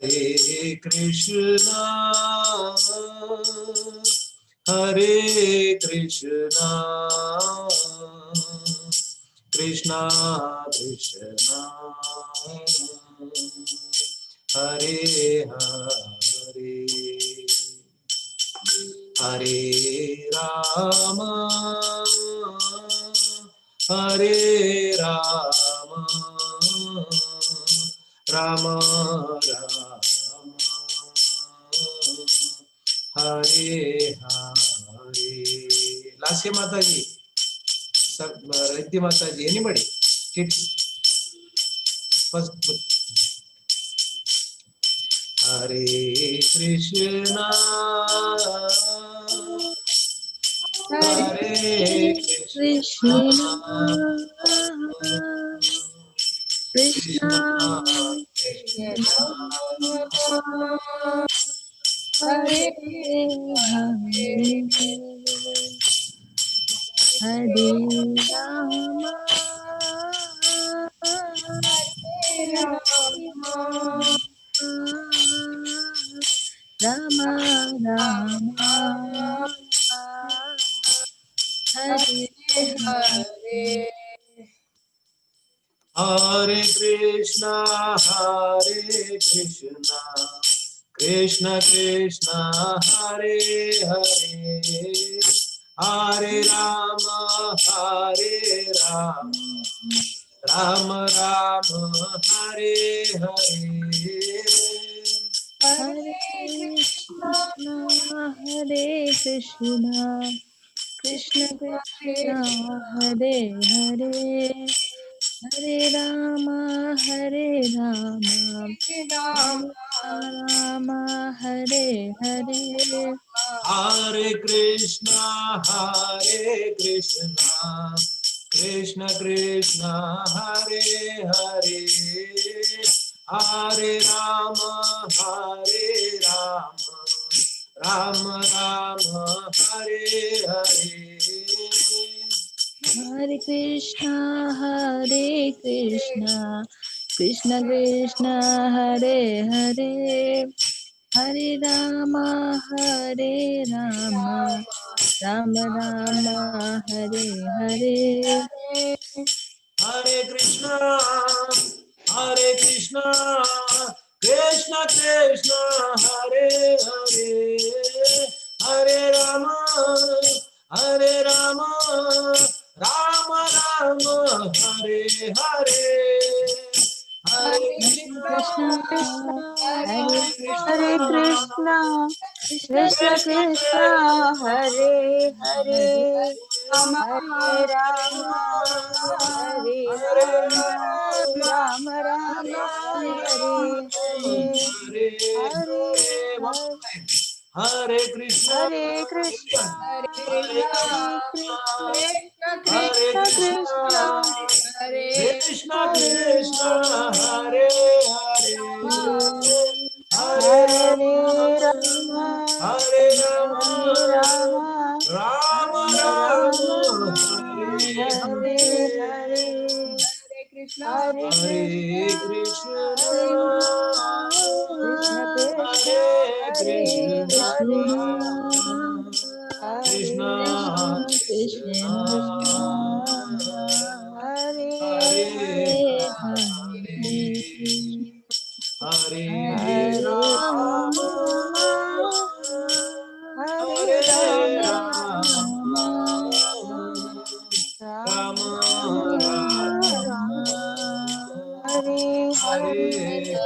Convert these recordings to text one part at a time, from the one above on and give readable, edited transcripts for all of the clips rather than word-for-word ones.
Hare Krishna, Hare Krishna, Krishna Krishna, Hare Hare, Hare Rama, Hare Rama, Rama Rama, Hare Hare. Lasya Mataji, Reddy Mataji, anybody? Kids. First. Hare Krishna, Hare Krishna, Krishna Krishna, Hare Hare, Hare Rama, Rama Rama, Hare Hare. Hare Krishna, Krishna Krishna, Hare Hare, Hare Rama, Rama Rama, Hare Hare. Hare Krishna, Hare Krishna, Krishna Krishna, Hare Hare, Hare Rama, Hare Rama, Rama Rama, Hare Hare. Hare Krishna, Krishna Krishna, Hare Hare, Hare Rama, Rama Rama, Hare Hare. Hare Krishna, Krishna Krishna, Hare Hare, Hare Rama, Hare Rama, Rama Rama, Hare Hare. Hare Krishna, Krishna Krishna, Hare Hare, Hare Rama, Rama Rama, Hare Hare. Hare Krishna, Hare Hare Krishna, Krishna Krishna, Hare Hare, Hare Rama, Hare Rama, Rama Rama, Hare Hare, Hare Hare. Hare Krishna, Hare Krishna, Hare Krishna, Krishna, Krishna, Krishna Hare Krishna, Hare Hare, Hare Hare Rama, Rama, Hare Rama, Hare Rama, Rama Rama Rama, Rama, Hare Hare Hare, Hare Hare Krishna, Krishna, Hare Krishna, Krishna, Hare Hare Krishna, Hare, Krishna Hare Krishna, Krishna, Hare Hare Hare, Hare Hare Rama, Rama, Hare Hare Rama, Rama, Rama Rama Rama, Rama, Hare Hare Hare.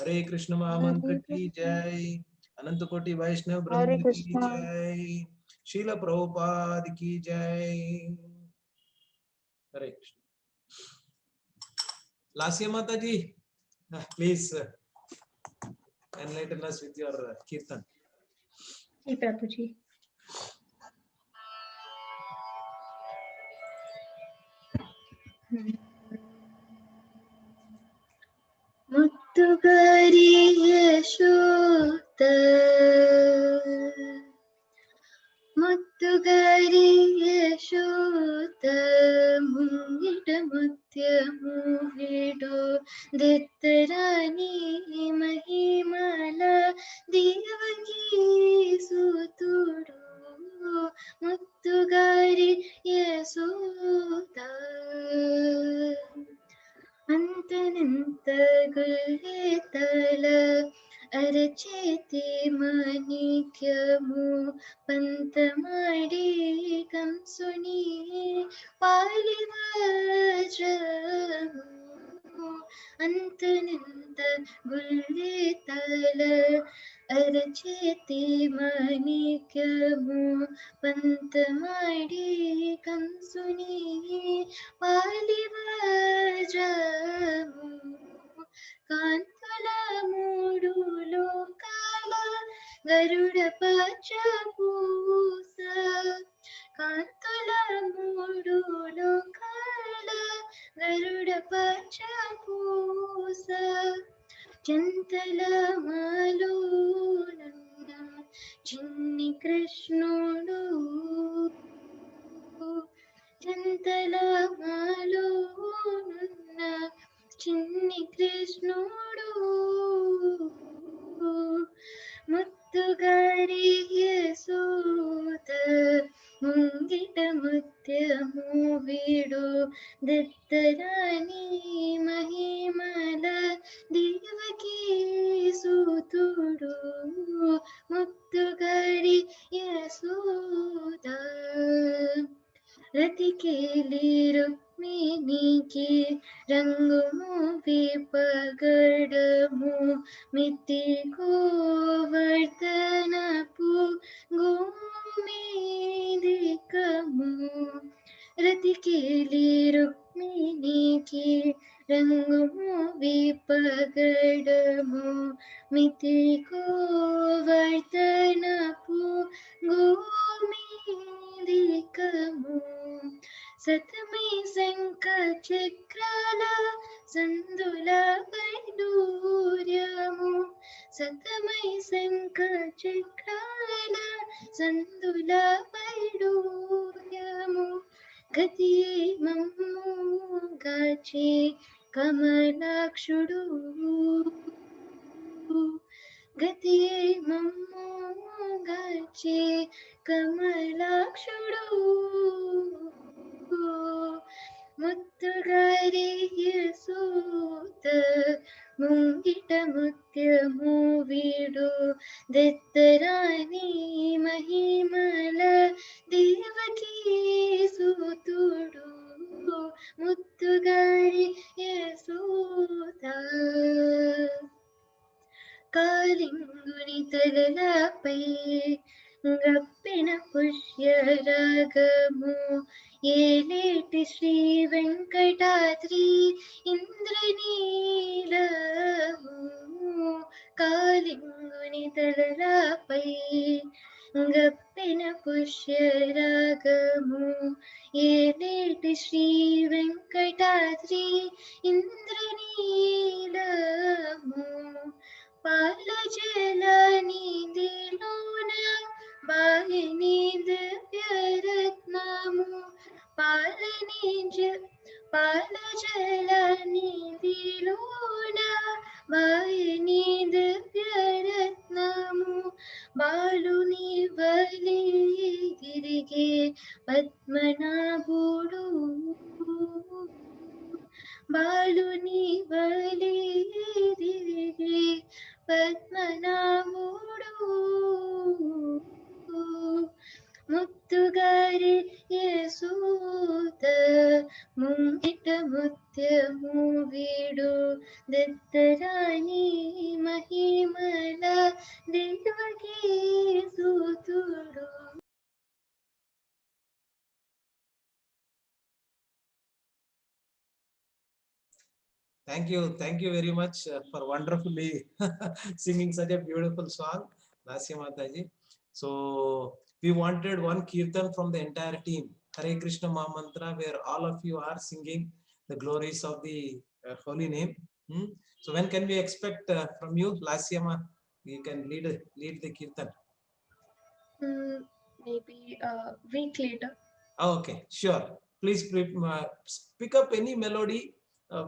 हरे कृष्ण महामंत्र की जय, अनंत कोटि वैष्णव हरे वृंद की कृष्णा। जय, शील प्रभुपाद की जय। हरे कृष्ण। लास्य माता ji, please enlighten us with your kirtan. जी प्रभु जी। मुत्तुगरी यशोद, मुत्तु ముత్తుగారి యశోద ముంగిట ముత్యము వీడు దెత్తరాని మహిమల దేవకీ సుతుడు ముత్తుగారి యశోద అంతనంత గుళ్ళేతల అరచేతి మాణిక్యము పంతమాడి కంసుని పాలి వజ్రము అంతనంత గుళ్ళేతల అరచేతి మాణిక్యము పంతమాడి కంసుని పాలి వజ్రము కాంతుల మూడు లోకాల గరుడ పచ్చ పూస కాంతుల మూడు లోకాల గరుడ పచ్చ పూస చంతల మాలోనన్న చిన్ని కృష్ణుడు చంతల మాలోనన్న చిన్ని కృష్ణుడు ముత్తుగారి యశోద ముంగిట ముత్యము వీడు దత్తరాని మహిమల దేవకీ సుతుడు ముత్తుగారి యశోద రతికేలి రుక్మిణికి రంగుము విపగడము మితి కోవర్తనపు గోమేదికము రతికేలి రుక్మిణికి రంగుము విపగడము మితి కోవర్తనపు గోమేదికము సతమై శంఖ చక్రాల సందుల వైడూర్యము సతమై శంఖ చక్రాల సందుల వైడూర్యము గతి మమ్ము గాచే కమలాక్షుడు గతి మమ్ము గాచే కమలాక్షుడు ముత్తుగారి యశోద ముంగిట ముత్యము వీడు దత్తరాని మహిమల దేవకీ సుతుడు ముత్తుగారి యశోద కాలింగుని తలలపై గప్పిన పుష్యరాగము ఏలేటి శ్రీ వెంకటాద్రి ఇంద్రనీలము కాలింగుని తలలపై గప్పిన పుష్యరాగము ఏలేటి శ్రీ వెంకటాద్రి ఇంద్రనీలము పాల జల నిధిలోన బాలిని దివ్యరత్నము పాల జల నిధిలోన బాలిని దివ్యరత్నము బాలుని వలి తిరిగే పద్మనాభుడు బాలుని వలి తిరిగే పద్మనాభుడు ముత్తుగారి యశోద ముంగిట ముత్యము వీడు దత్తరాని మహిమల Devaki సుతుడు. Thank you very much for wonderfully singing such a beautiful song, Lasya Mataji. So we wanted one kirtan from the entire team, Hare Krishna Mahamantra, where all of you are singing the glories of the holy name. So when can we expect from you, Lasya Ma? You can lead the kirtan. maybe a week later. Okay, sure. Please pick up any melody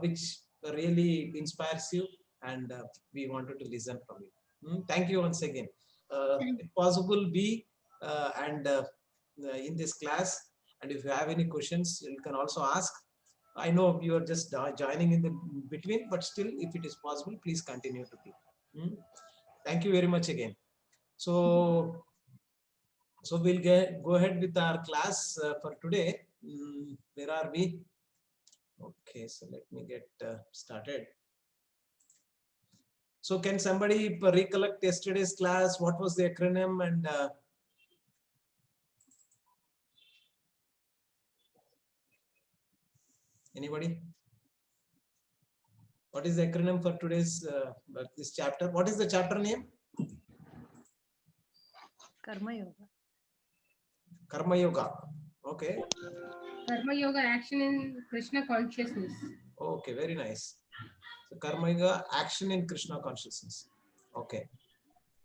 which really inspires you, and we wanted to listen from you. Thank you once again. If possible, be and in this class, and if you have any questions, you can also ask. I know you are just joining in the between, but still, if it is possible, please continue to be. Thank you very much again. So we'll go ahead with our class for today. Where are we? Okay, so let me get started. So can somebody recollect yesterday's class? What was the acronym? And anybody? What is the acronym for today's this chapter? What is the chapter name? Karma Yoga. Karma Yoga. Okay. Karma Yoga, action in Krishna consciousness. Okay, very nice. So Karma Yoga, action in Krishna consciousness. Okay.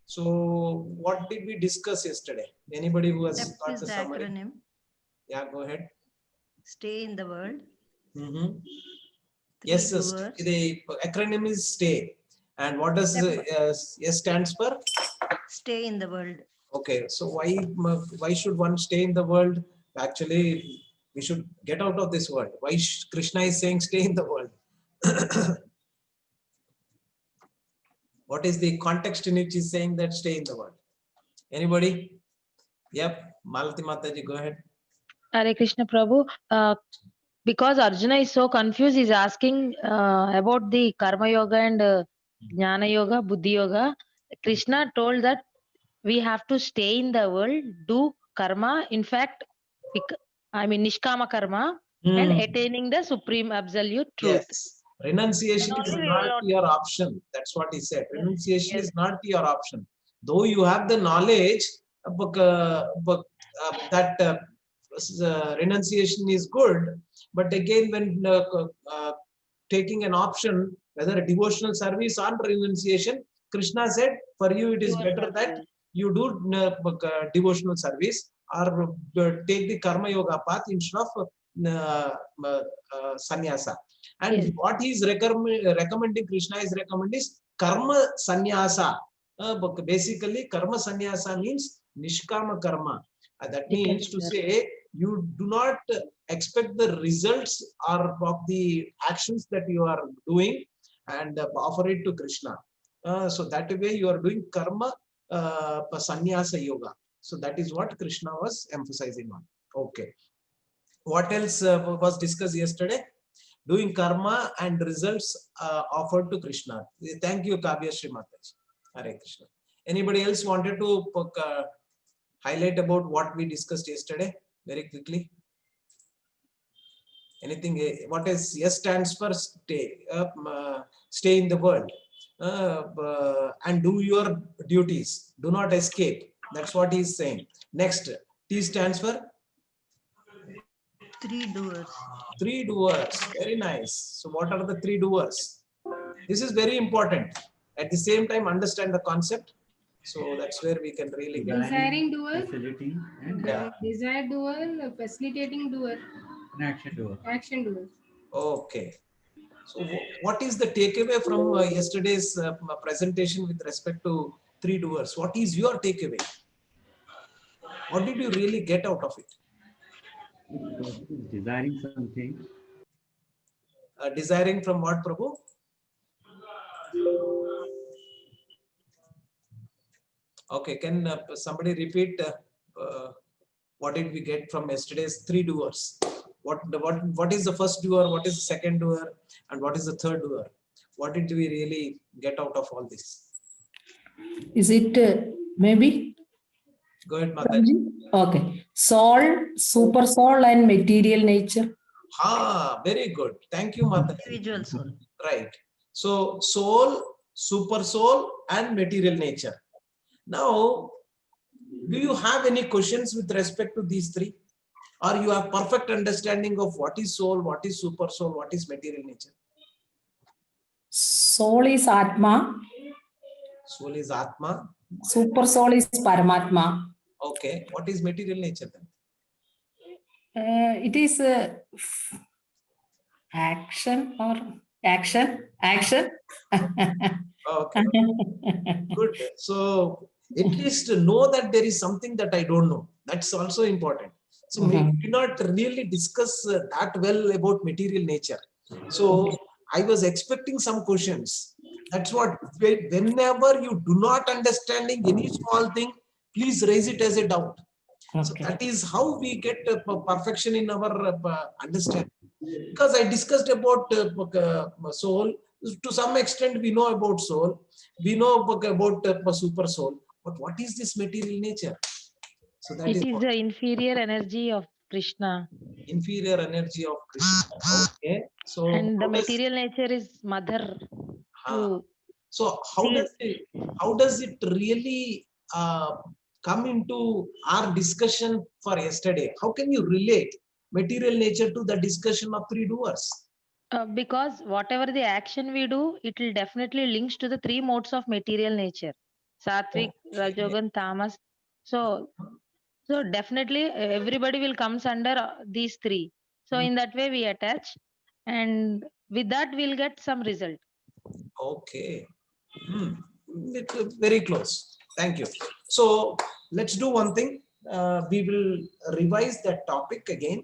So what did we discuss yesterday? Anybody who has Step got is the the summary? acronym. Yeah, go ahead. Stay in the world. Yes, Three doers. the acronym is STAY. And what does S stands for? Stay in the world. Okay, so why should one stay in the world? Actually, we should get out of this world. Why Krishna is saying stay in the world? What is the context in which he's saying that stay in the world? Anybody? Yep, Malati Mataji, go ahead. Hare Krishna Prabhu. Because Arjuna is so confused, he's asking about the Karma Yoga and Jnana Yoga, Buddhi Yoga. Krishna told that we have to stay in the world, do karma. In fact, Nishkama karma and attaining the supreme absolute truth. Yes, renunciation is not your option. That's what he said. Renunciation is not your option. Though you have the knowledge, that renunciation is good, but again, when taking an option, whether a devotional service or renunciation, Krishna said, for you it is better that you do devotional service or take the Karma Yoga path instead of sannyasa. And what he is recommending, Krishna is recommending is karma sannyasa. Basically, karma sannyasa means nishkama karma. That means to say you do not expect the results or of the actions that you are doing and offer it to Krishna. So that way you are doing karma sannyasa yoga. So that is what Krishna was emphasizing on. Okay. What else was discussed yesterday? Doing karma and results offered to Krishna. Thank you, Kavya Srimataji. Hare Krishna. Anybody else wanted to highlight about what we discussed yesterday very quickly? Anything? What is S stands for stay? Stay in the world and do your duties. Do not escape. That's what he is saying. Next, T stands for Three doers. Three doers. Very nice. So what are the three doers? This is very important. At the same time, understand the concept. So that's where we can really get. Desiring doer, Facilitating and desired doer, facilitating doer, an action doer. action doer. Okay. So what is the takeaway from yesterday's presentation with respect to three doers? What is your takeaway? What did you really get out of it? Desiring something. Desiring from what, Prabhu? Okay, can somebody repeat what did we get from yesterday's three doers? What is the first doer? What is the second doer? And what is the third doer? What did we really get out of all this? Is it maybe? Go ahead, Mataji. Okay. Soul, super soul, and material nature. Very good. Thank you, Mataji. Individual soul. Right. So soul, super soul, and material nature. Now, do you have any questions with respect to these three? Or you have perfect understanding of what is soul, what is super soul, what is material nature? Soul is Atma. Soul is Atma. Super soul is Paramatma. Okay. What is material nature then? It is action or action. Okay. Good. So at least know that there is something that I don't know. That's also important. So maybe we did not really discuss that well about material nature. So I was expecting some questions. That's what, whenever you do not understanding any small thing, please raise it as a doubt. So Okay. that is how we get perfection in our understanding. Because I discussed about soul. To some extent, we know about soul. We know about super soul. But what is this material nature? So that It is is what the inferior energy of Krishna. inferior energy of Krishna. Okay. So And the how does, material nature is mother to so see. how does it really come into our discussion for yesterday? How can you relate material nature to the discussion of three doers? Because whatever the action we do, it will definitely links to the three modes of material nature: sattvic, rajogan, tamas. So, so definitely everybody will comes under these three. So in that way we attach, and with that we'll get some result. Okay. Very close. Thank you. So let's do one thing. We will revise that topic again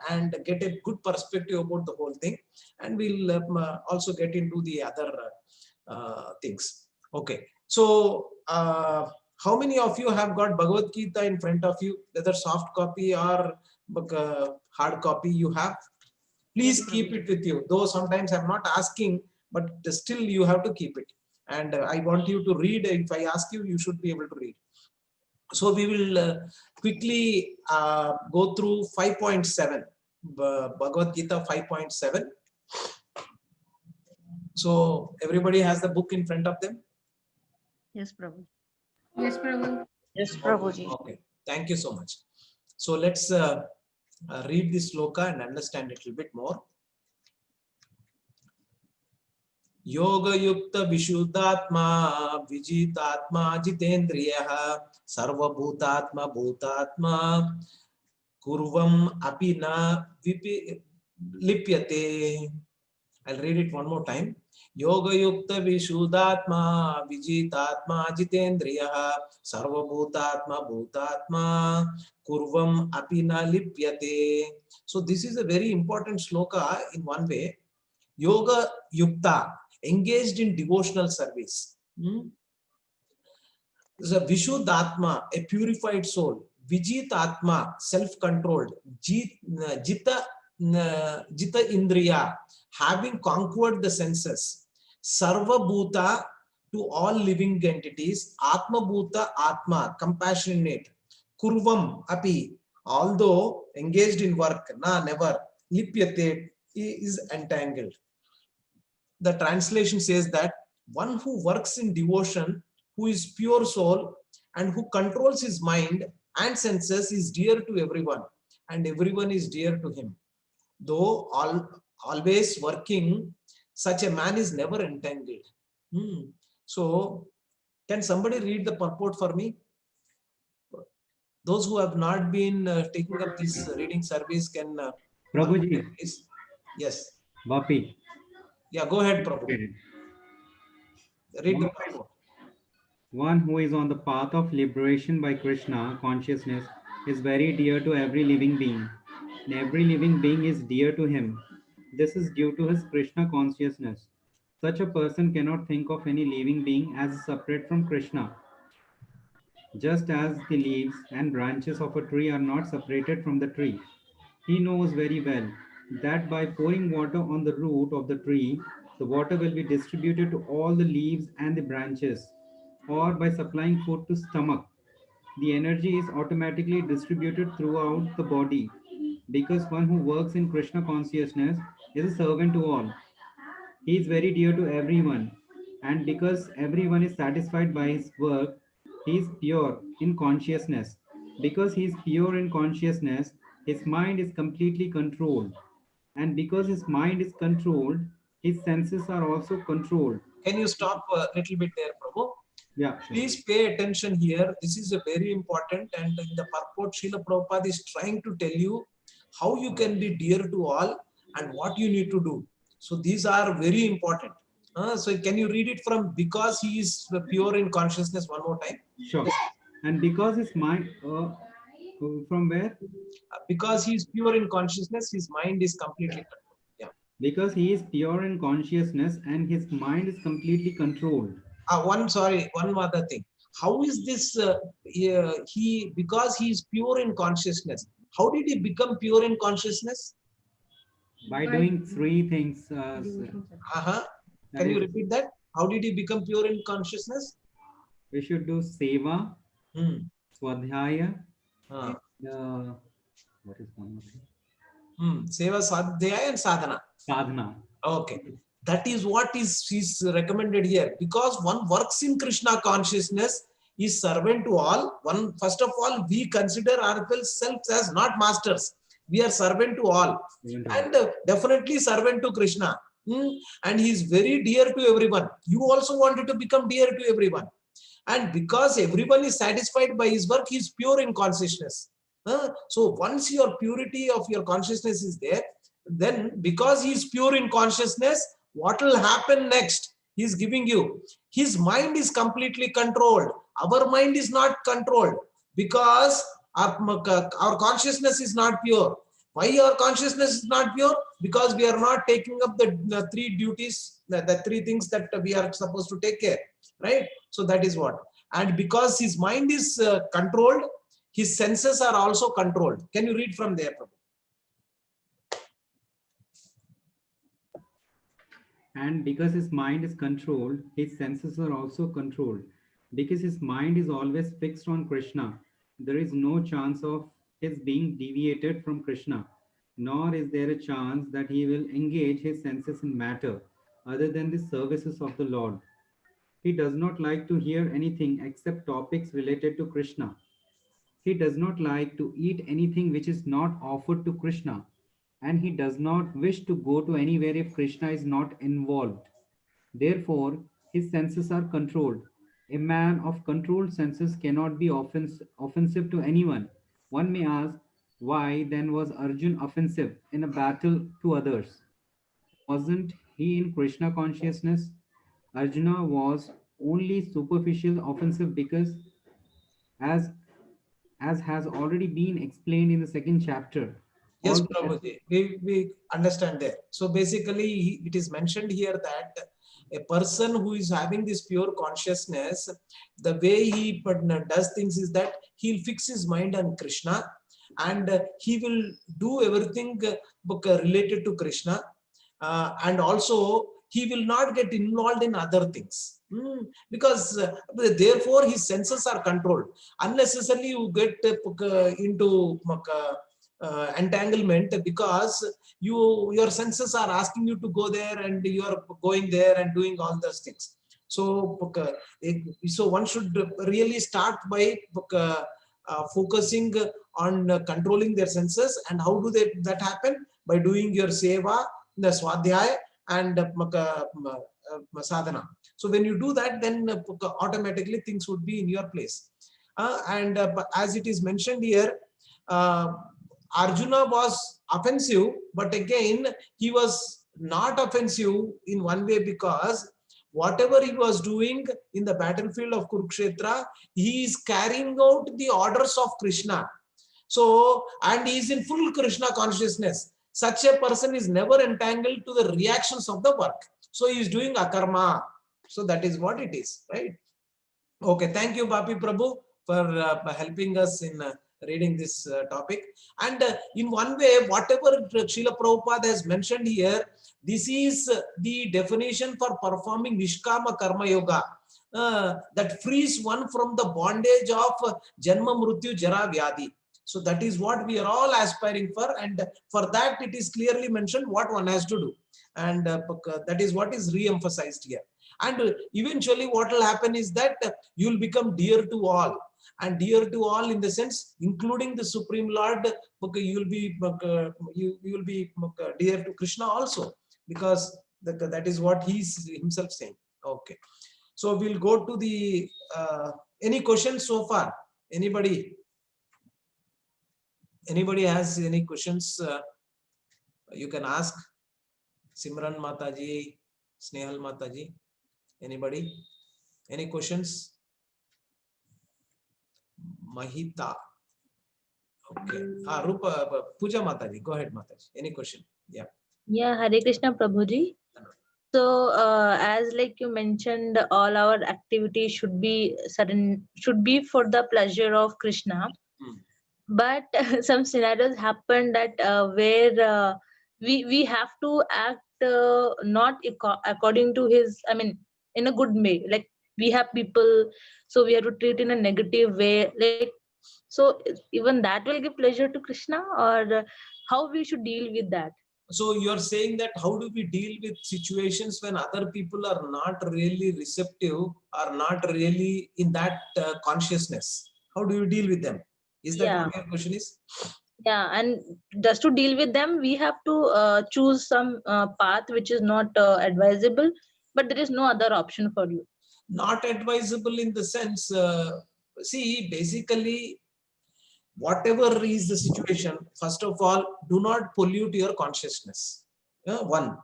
and get a good perspective about the whole thing. And we'll also get into the other things. Okay. So how many of you have got Bhagavad Gita in front of you, whether soft copy or hard copy you have? Please keep it with you. Though sometimes I'm not asking, but still you have to keep it. And I want you to read. If I ask you, you should be able to read. So we will quickly go through 5.7, Bhagavad Gita 5.7. So everybody has the book in front of them? Yes, Prabhu. Yes, Prabhu. Yes, Prabhuji. Okay, thank you so much. So let's read this sloka and understand it a little bit more. Yoga yukta vishuddhatma vijitatma jitendriya sarva bhutatma bhutatma kurvam apina lipyate. I'll read it one more time. Yoga yukta vishuddhatma vijitatma jitendriya sarva bhutatma bhutatma kurvam apina lipyate. So this is a very important shloka in one way. Yoga yukta, engaged in devotional service. There's a Vishuddhatma, a purified soul. Vijitatma, self-controlled. Jita Indriya, having conquered the senses. Sarva Bhuta, to all living entities. Atma Bhuta Atma, compassionate. Kurvam Api, although engaged in work, never. Lipyate, is entangled. The translation says that one who works in devotion, who is pure soul and who controls his mind and senses is dear to everyone, and everyone is dear to him. Though always working, such a man is never entangled. So can somebody read the purport for me? Those who have not been taking up this reading service can Prabhuji, yes. Vapi. Yeah, go ahead, Prabhu. Read the purport. One who is on the path of liberation by Krishna consciousness is very dear to every living being. And every living being is dear to him. This is due to his Krishna consciousness. Such a person cannot think of any living being as separate from Krishna. Just as the leaves and branches of a tree are not separated from the tree, he knows very well that by pouring water on the root of the tree, the water will be distributed to all the leaves and the branches, or by supplying food to stomach, the energy is automatically distributed throughout the body, because one who works in Krishna consciousness is a servant to all. He is very dear to everyone, and because everyone is satisfied by his work, he is pure in consciousness. Because he is pure in consciousness, his mind is completely controlled. And because his mind is controlled, his senses are also controlled. Can you stop a little bit there, Prabhu? Yeah, sure. Please pay attention here. This is a very important, and in the purport, Srila Prabhupada is trying to tell you how you can be dear to all and what you need to do. So these are very important. So can you read it from because he is pure in consciousness one more time? Sure. And because his mind, from where? Because he is pure in consciousness, his mind is completely controlled. Yeah. Because he is pure in consciousness and his mind is completely controlled. One other thing. How is this? Because he is pure in consciousness. How did he become pure in consciousness? By doing three things. Can you repeat that? How did he become pure in consciousness? We should do seva, swadhyaya. What is one more thing? Seva, swadhyaya, and sadhana. Sadhana. Okay. That is what is recommended here, because one works in Krishna consciousness, is servant to all. First of all, we consider ourselves as not masters. We are servant to all, and definitely servant to Krishna. And he is very dear to everyone. You also wanted to become dear to everyone. And because everyone is satisfied by his work, he is pure in consciousness. So once your purity of your consciousness is there, then because he is pure in consciousness, what will happen next? He is giving you. His mind is completely controlled. Our mind is not controlled because our consciousness is not pure. Why our consciousness is not pure? Because we are not taking up the three duties, the three things that we are supposed to take care, right? So that is what. And because his mind is controlled, his senses are also controlled. Can you read from there, Prabhu? And because his mind is controlled, his senses are also controlled. Because his mind is always fixed on Krishna, there is no chance of his being deviated from Krishna, nor is there a chance that he will engage his senses in matter other than the services of the Lord. He does not like to hear anything except topics related to Krishna. He does not like to eat anything which is not offered to Krishna, and he does not wish to go to anywhere if Krishna is not involved. Therefore, his senses are controlled. A man of controlled senses cannot be offensive to anyone. One may ask, why then was Arjun offensive in a battle to others? Wasn't he in Krishna consciousness? Arjuna was only superficial offensive because, as has already been explained in the second chapter. Yes, Prabhuji, we understand that. So basically, it is mentioned here that a person who is having this pure consciousness, the way he does things is that he'll fix his mind on Krishna, and he will do everything related to Krishna, and also he will not get involved in other things. Because therefore his senses are controlled. Unnecessarily you get into entanglement because your senses are asking you to go there, and you are going there and doing all those things. So one should really start by focusing on controlling their senses. And how do that happen? By doing your seva, the swadhyaya, and sadhana. So when you do that, then automatically things would be in your place. And as it is mentioned here, Arjuna was offensive, but again he was not offensive in one way, because whatever he was doing in the battlefield of Kurukshetra, he is carrying out the orders of Krishna. So, and he is in full Krishna consciousness. Such a person is never entangled to the reactions of the work. So he is doing akarma. So that is what it is, right? Okay, thank you, Bapi Prabhu, for helping us in reading this topic. And in one way, whatever Srila Prabhupada has mentioned here, this is the definition for performing Nishkama Karma Yoga, that frees one from the bondage of Janma Mrityu Jara Vyadi. So that is what we are all aspiring for, and for that it is clearly mentioned what one has to do, and that is what is re-emphasized here. And eventually what will happen is that you will become dear to all, and dear to all in the sense including the Supreme Lord. You will be dear to Krishna also, because that is what he is himself saying. Okay. So we'll go to the any questions so far? Anybody has any questions? You can ask. Simran Mataji, Snehal Mataji. Anybody? Any questions? Mahita. Okay. Rupa, Puja Mataji. Go ahead, Mataji. Any question? Yeah. Yeah, Hare Krishna Prabhuji. So, as like you mentioned, all our activities should be for the pleasure of Krishna. But some scenarios happen that where we have to act not according to his. I mean, in a good way. Like we have people, so we have to treat in a negative way. Like so, even that will give pleasure to Krishna, or how we should deal with that. So you are saying that how do we deal with situations when other people are not really receptive, are not really in that consciousness? How do you deal with them? Is that Yeah. what your question is? Yeah, and just to deal with them, we have to choose some path which is not advisable, but there is no other option for you. Not advisable in the sense, see, basically, whatever is the situation, first of all, do not pollute your consciousness. One.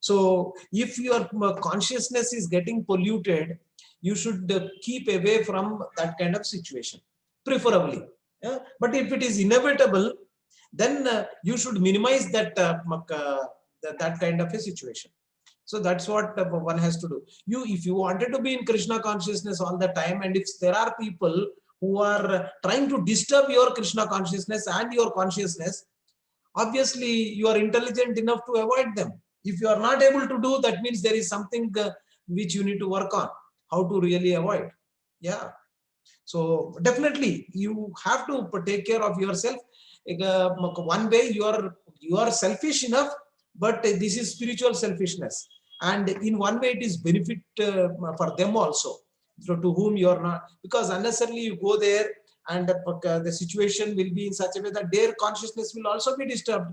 So if your consciousness is getting polluted, you should keep away from that kind of situation, preferably. But if it is inevitable, then you should minimize that that kind of a situation. So that's what one has to do. If you wanted to be in Krishna consciousness all the time, and if there are people who are trying to disturb your Krishna consciousness and your consciousness, obviously you are intelligent enough to avoid them. If you are not able to do, that means there is something which you need to work on, how to really avoid. Yeah. So definitely you have to take care of yourself. One way you are selfish enough, but this is spiritual selfishness, and in one way it is benefit for them also, so to whom you are not, because unnecessarily you go there and the situation will be in such a way that their consciousness will also be disturbed.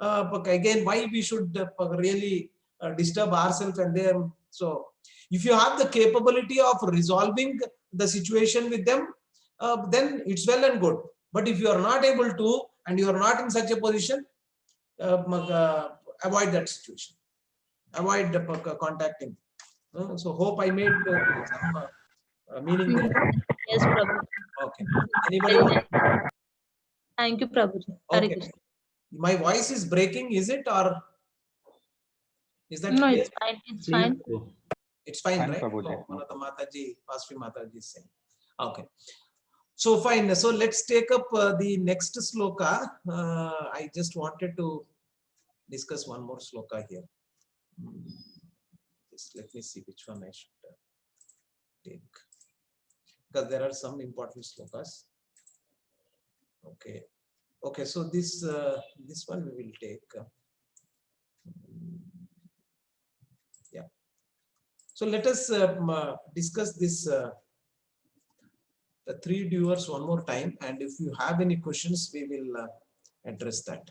Again, why we should really disturb ourselves and them? So if you have the capability of resolving the situation with them, then it's well and good. But if you are not able to, and you are not in such a position, avoid that situation. Avoid contacting. So hope I made some meaning there. Yes, Prabhu. Okay. Anybody want? Thank you, Prabhuji. Hare Okay. Krishna. My voice is breaking, is it, or is that No, clear? it's fine. It's Clear. fine. It's fine, Fine, right? Prabhuji. Oh, one of the Mataji, Pasri Mataji is saying. Okay. So fine. So let's take up the next sloka. I just wanted to discuss one more sloka here. Just let me see which one I should take, because there are some important slokas. Okay. Okay. So this one we will take. Yeah. So let us discuss this the three doers one more time, and if you have any questions, we will address that.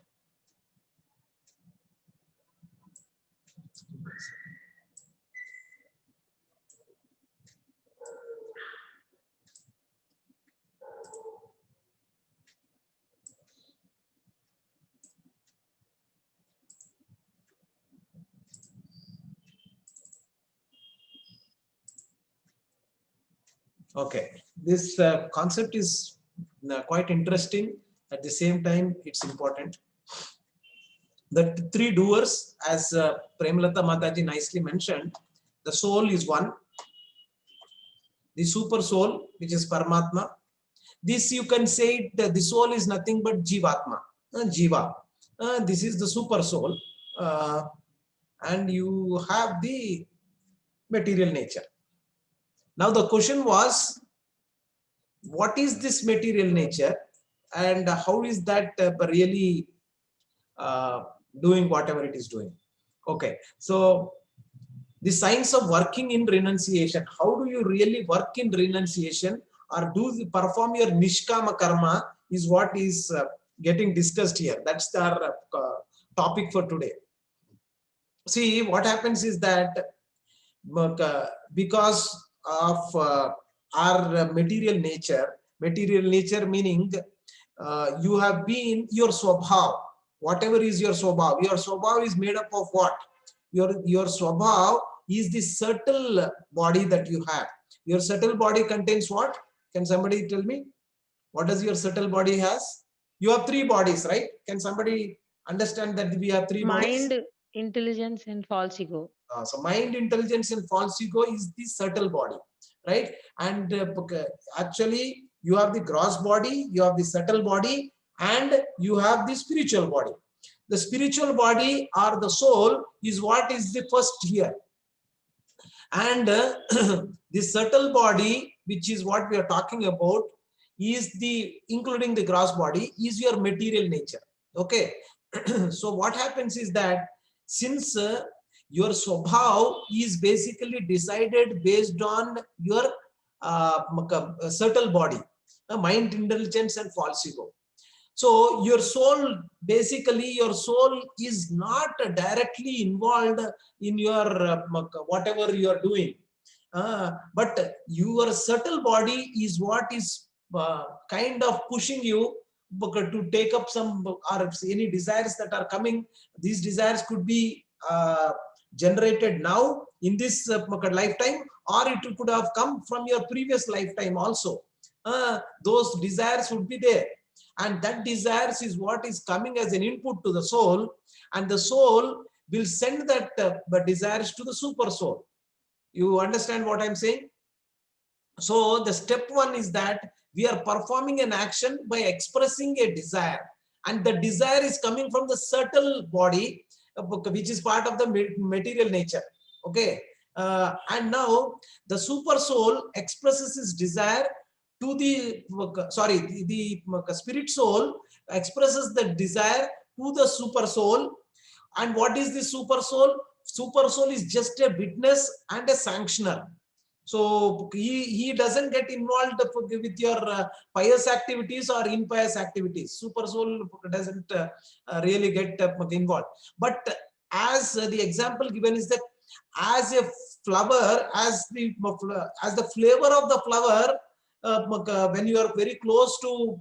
Okay, this concept is quite interesting. At the same time, it's important. The three doers, as Premalata Mataji nicely mentioned, the soul is one. The super soul, which is Paramatma. This you can say that the soul is nothing but Jivatma, Jiva. This is the super soul, and you have the material nature. Now the question was, what is this material nature, and how is that really doing whatever it is doing? Okay, so the science of working in renunciation. How do you really work in renunciation, or perform your nishkama karma, is what is getting discussed here. That's our topic for today. See, what happens is that because of our material nature. Material nature meaning you have been your swabhav. Whatever is your swabhav is made up of what? Your swabhav is the subtle body that you have. Your subtle body contains what? Can somebody tell me? What does your subtle body has? You have 3 bodies, right? Can somebody understand that we have 3 bodies? Mind, intelligence, and false ego. So mind, intelligence, and false ego is the subtle body, right? And actually, you have the gross body, you have the subtle body, and you have the spiritual body. The spiritual body or the soul is what is the first here. And the subtle body, which is what we are talking about, is the, including the gross body, is your material nature. Okay. So what happens is that since your swabhav is basically decided based on your subtle body, mind, intelligence, and false ego. So your soul, basically your soul is not directly involved in your whatever you are doing, but your subtle body is what is kind of pushing you to take up some or any desires that are coming. These desires could be generated now in this lifetime, or it could have come from your previous lifetime also. Those desires would be there, and that desires is what is coming as an input to the soul, and the soul will send that desires to the super soul. You understand what I'm saying? So the step 1 is that we are performing an action by expressing a desire, and the desire is coming from the subtle body, which is part of the material nature. Okay. And now the super soul expresses its desire to the spirit soul expresses the desire to the super soul. And what is the super soul? Super soul is just a witness and a sanctioner. So he doesn't get involved with your pious activities or impious activities. Super soul doesn't really get involved. But as the example given is that as a flower, as the flavor of the flower, when you are very close to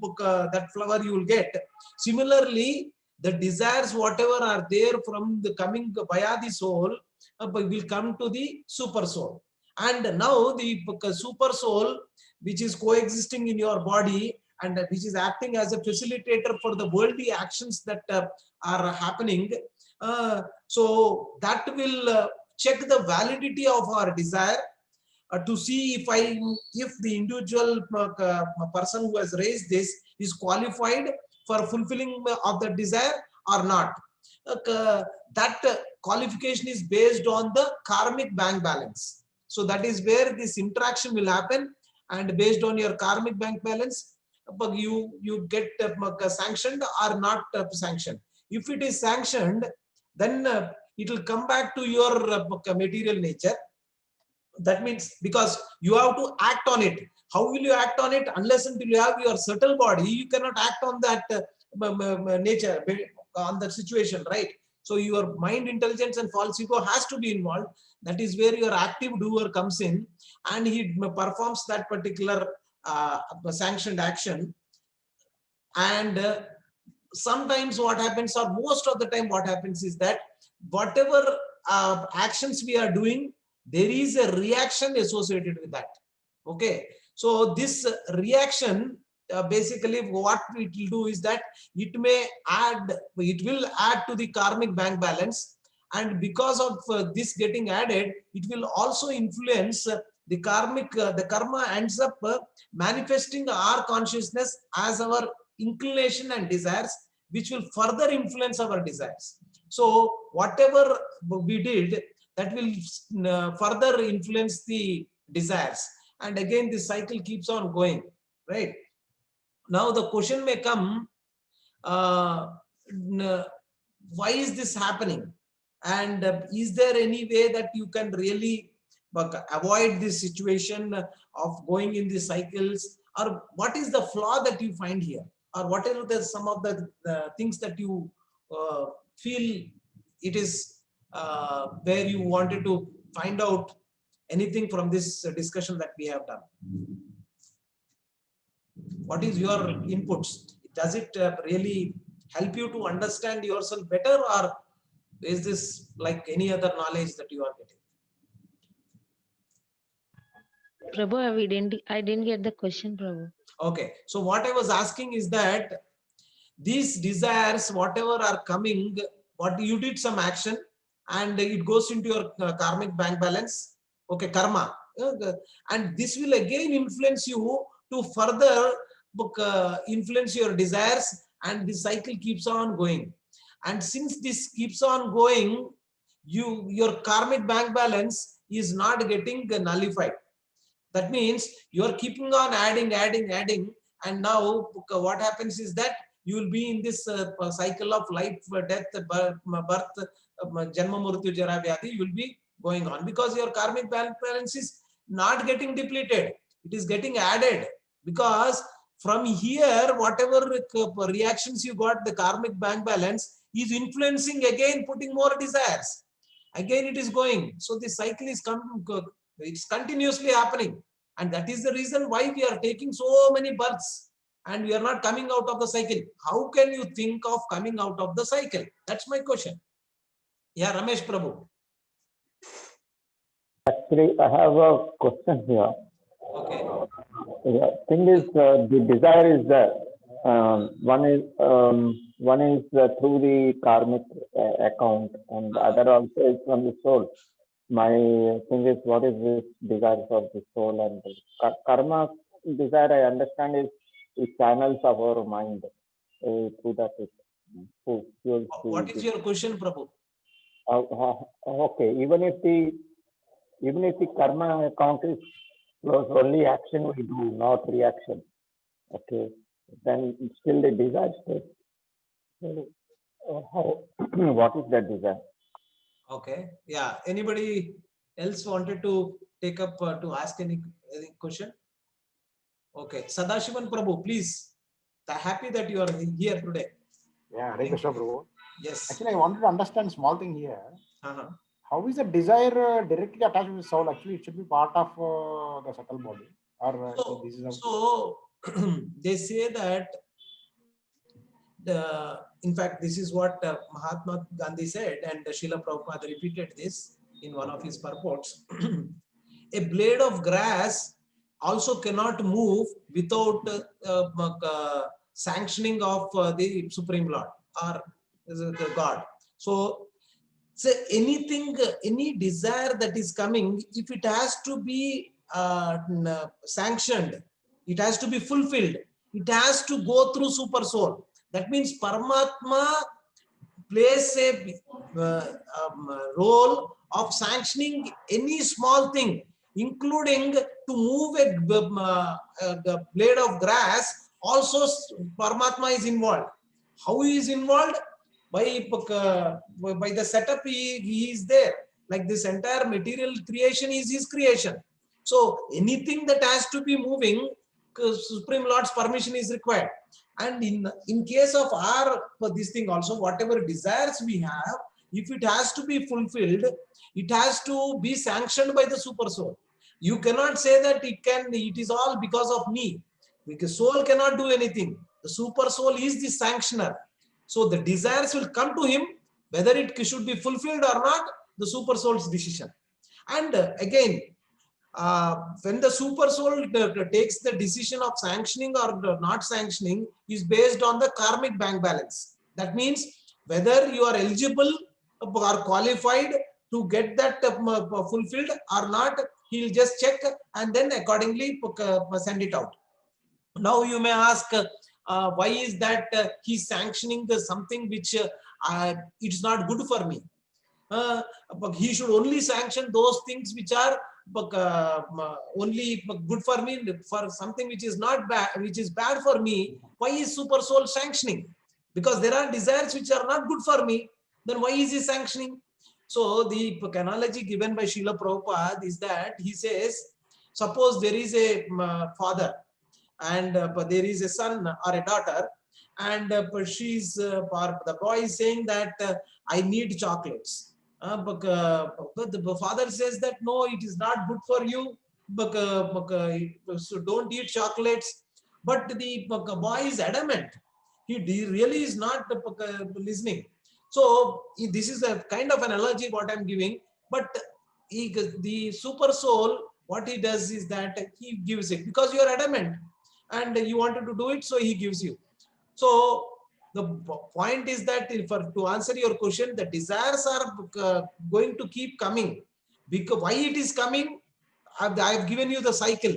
that flower, you will get. Similarly, the desires, whatever are there from the coming via the soul, will come to the super soul. And now the super soul, which is coexisting in your body and which is acting as a facilitator for the worldly actions that are happening, so that will check the validity of our desire to see if the individual person who has raised this is qualified for fulfilling of the desire or not. That qualification is based on the karmic bank balance. So that is where this interaction will happen, and based on your karmic bank balance, you get sanctioned or not sanctioned. If it is sanctioned, then it will come back to your material nature. That means because you have to act on it. How will you act on it? Unless until you have your subtle body, you cannot act on that nature, on the situation, right? So your mind, intelligence, and false ego has to be involved. That is where your active doer comes in, and he performs that particular sanctioned action. And sometimes what happens, or most of the time what happens, is that whatever actions we are doing, there is a reaction associated with that. Okay, so this reaction, basically what it will do is that it will add to the karmic bank balance, and because of this getting added, it will also influence the karmic, the karma ends up manifesting our consciousness as our inclination and desires, which will further influence our desires. So whatever we did, that will further influence the desires, and again this cycle keeps on going, right? Now the question may come, why is this happening, and is there any way that you can really avoid this situation of going in these cycles, or what is the flaw that you find here, or what are some of the things that you feel it is where you wanted to find out anything from this discussion that we have done? What is your inputs? Does it really help you to understand yourself better, or is this like any other knowledge that you are getting? Prabhu, I didn't get the question, Prabhu. Okay, so what I was asking is that these desires, whatever are coming, what you did some action and it goes into your karmic bank balance, okay, karma, and this will again influence you to further influence your desires, and this cycle keeps on going. And since this keeps on going, your karmic bank balance is not getting nullified. That means you are keeping on adding, and now what happens is that you will be in this cycle of life, death, birth, janma, mrityu, jara, vyadhi. You will be going on because your karmic balance is not getting depleted. It is getting added, because from here, whatever reactions you got, the karmic bank balance is influencing again, putting more desires. Again, it is going. So this cycle is it's continuously happening, and that is the reason why we are taking so many births and we are not coming out of the cycle. How can you think of coming out of the cycle? That's my question. Yeah, Ramesh Prabhu. Actually, I have a question here. Okay. The thing is, the desire is there. One is through the karmic account, and the other also is from the soul. My thing is, what is this desire of the soul? And the karma desire, I understand, is the channels of our mind. Through that, What is your question, Prabhu? Okay, even if the karma account is closed, only action we do, not reaction. Okay, then still the desire stays. So, what is that desire? Okay. Yeah. Anybody else wanted to take up to ask any question? Okay. Sadashivan Prabhu, please. Happy that you are here today. Yeah, Hare Krishna Prabhu. Yes. Actually, I wanted to understand small thing here. Uh-huh. How is the desire directly attached with the soul? Actually, it should be part of the subtle body. Or this is So they say that in fact, this is what Mahatma Gandhi said, and Srila Prabhupada repeated this in one of his purports. A blade of grass also cannot move without sanctioning of the Supreme Lord or the God. So anything, any desire that is coming, if it has to be sanctioned, it has to be fulfilled, it has to go through super soul. That means Paramatma plays a role of sanctioning any small thing, including to move a blade of grass. Also, Paramatma is involved. How he is involved? By the setup he is there. Like this entire material creation is his creation. So anything that has to be moving, Supreme Lord's permission is required. And in case of our this thing also, whatever desires we have, if it has to be fulfilled, it has to be sanctioned by the super soul. You cannot say that it is all because of me, because soul cannot do anything. The super soul is the sanctioner. So the desires will come to him, whether it should be fulfilled or not, the super soul's decision. And again, when the super soul takes the decision of sanctioning or not sanctioning is based on the karmic bank balance. That means whether you are eligible or qualified to get that fulfilled or not, he'll just check and then accordingly send it out. Now you may ask, why is that he's sanctioning something which it's not good for me? But he should only sanction those things which are only good for me. For something which is not bad, which is bad for me, why is super soul sanctioning? Because there are desires which are not good for me, then why is he sanctioning? So the analogy given by Srila Prabhupada is that he says, suppose there is a father and there is a son or a daughter, and the boy is saying that I need chocolates. But the father says that no, it is not good for you. So don't eat chocolates. But the boy is adamant. He really is not listening. So this is a kind of analogy what I'm giving. But the super soul, what he does is that he gives it because you are adamant and you wanted to do it, so he gives you. So the point is that to answer your question, the desires are going to keep coming. Because why it is coming? I've given you the cycle.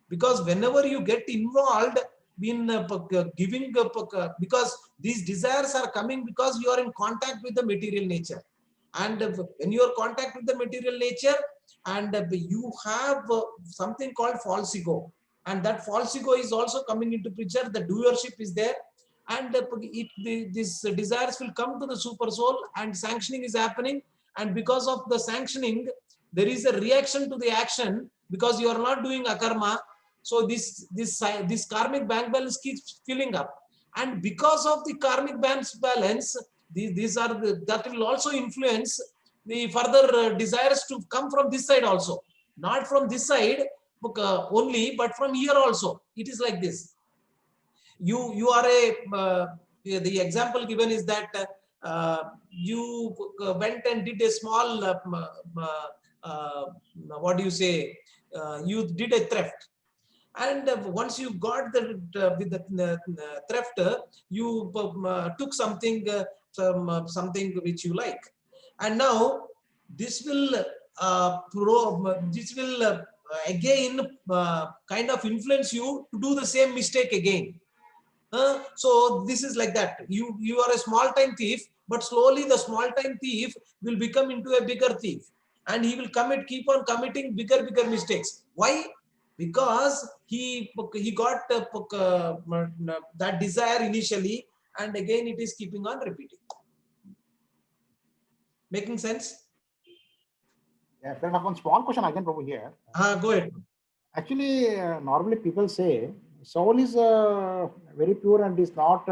Because whenever you get involved in giving, because these desires are coming because you are in contact with the material nature. And when you are in contact with the material nature, and you have something called false ego. And that false ego is also coming into picture. The doership is there. And these desires will come to the super soul, and sanctioning is happening. And because of the sanctioning, there is a reaction to the action because you are not doing akarma. So this karmic bank balance keeps filling up. And because of the karmic bank balance, that will also influence the further desires to come from this side also. Not from this side only, but from here also. It is like this. You are the example given is that you went and did a small what do you say, you did a theft, and once you got with the theft, you took something which you like, and now this will again kind of influence you to do the same mistake again. So this is like that. You are a small time thief, but slowly the small time thief will become into a bigger thief, and he will keep on committing bigger mistakes. Why? Because he got that desire initially, and again it is keeping on repeating. Making sense? Yeah, fair enough. One small question again, Prabhu, here. Go ahead. Actually, normally people say soul is very pure and is not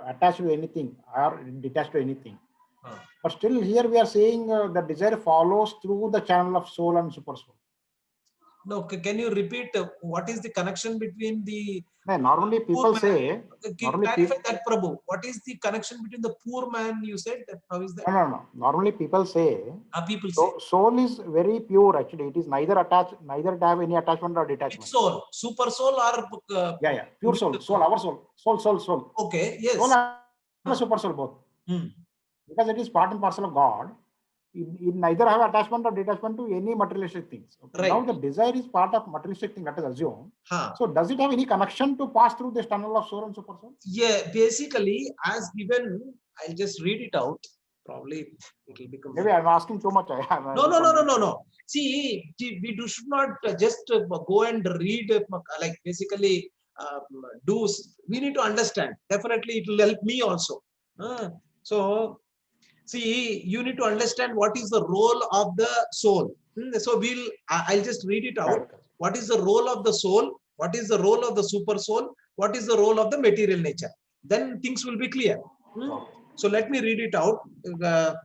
attached to anything or detached to anything. But still here we are saying the desire follows through the channel of soul and super soul. No, can you repeat what is the connection between the... Normally people say... Clarify that, Prabhu. What is the connection between the poor man, you said? How is that? No. Normally people say... People say. Soul is very pure actually. It is neither attached, neither have any attachment or detachment. Which soul? Super soul or... Yeah. Pure soul. Soul, our soul. Soul. Okay, yes. Soul and super soul both. Because it is part and parcel of God. It neither have attachment or detachment to any materialistic things. Okay. Right. Now the desire is part of materialistic thing, let us assume. So does it have any connection to pass through this tunnel of soul and super soul? Yeah, basically as given, I'll just read it out. Probably it will become... Maybe I'm asking too much. No. See, we should not just go and read, like basically do. We need to understand. Definitely it will help me also. So see, you need to understand what is the role of the soul. So I'll just read it out. What is the role of the soul? What is the role of the super soul? What is the role of the material nature? Then things will be clear. So let me read it out. The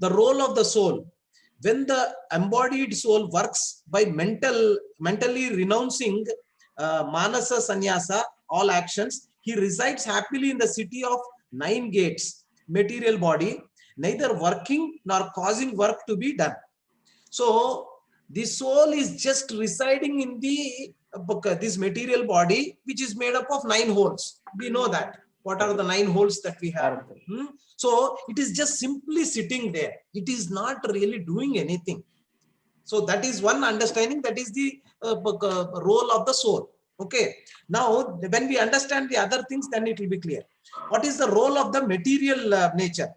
role of the soul. When the embodied soul works by mentally renouncing manasa sannyasa, all actions, he resides happily in the city of 9 gates. Material body, neither working nor causing work to be done. So the soul is just residing in this material body, which is made up of 9 holes. We know that. What are the 9 holes that we have? So it is just simply sitting there. It is not really doing anything. So that is one understanding. That is the role of the soul. Okay. Now, when we understand the other things, then it will be clear. What is the role of the material nature?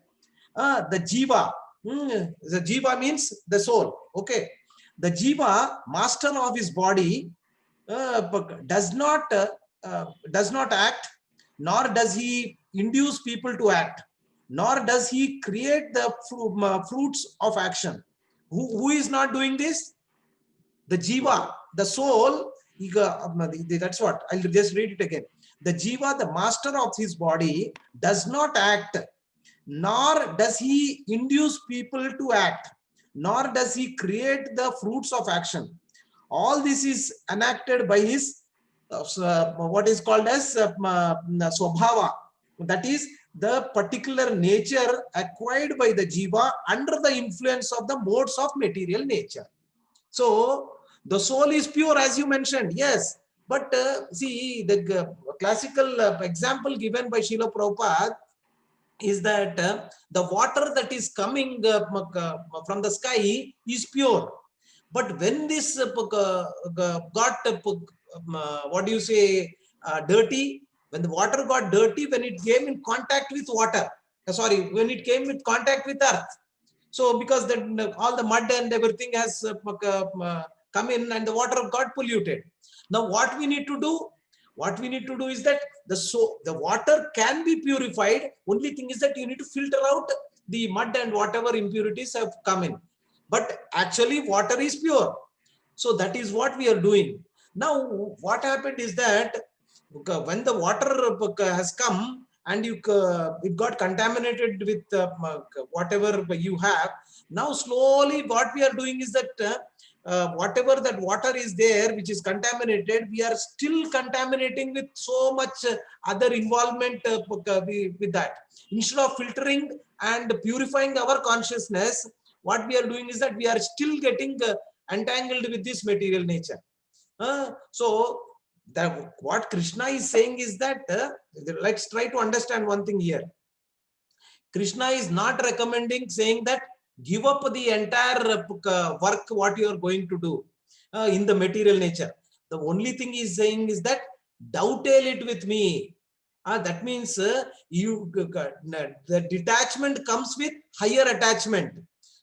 The jiva. The jiva means the soul. Okay. The jiva, master of his body, does not act, nor does he induce people to act, nor does he create the fruits of action. Who is not doing this? The jiva, the soul. That's what I'll just read it again. The jiva, the master of his body, does not act, nor does he induce people to act, nor does he create the fruits of action. All this is enacted by his what is called as swabhava, that is the particular nature acquired by the jiva under the influence of the modes of material nature. So the soul is pure, as you mentioned, yes, but see the classical example given by Srila Prabhupada is that the water that is coming from the sky is pure, but when this got what do you say dirty, when the water got dirty, when it came in contact with water, when it came with contact with earth, so because all the mud and everything has come in and the water got polluted. Now what we need to do? What we need to do is that the water can be purified. Only thing is that you need to filter out the mud and whatever impurities have come in. But actually water is pure. So that is what we are doing. Now what happened is that when the water has come and it got contaminated with whatever you have, now slowly what we are doing is that whatever that water is there which is contaminated, we are still contaminating with so much other involvement with that. Instead of filtering and purifying our consciousness, what we are doing is that we are still getting entangled with this material nature. So that what Krishna is saying is that let's try to understand one thing here. Krishna is not recommending, saying that give up the entire work what you are going to do in the material nature. The only thing he's saying is that dovetail it with me. That means the detachment comes with higher attachment.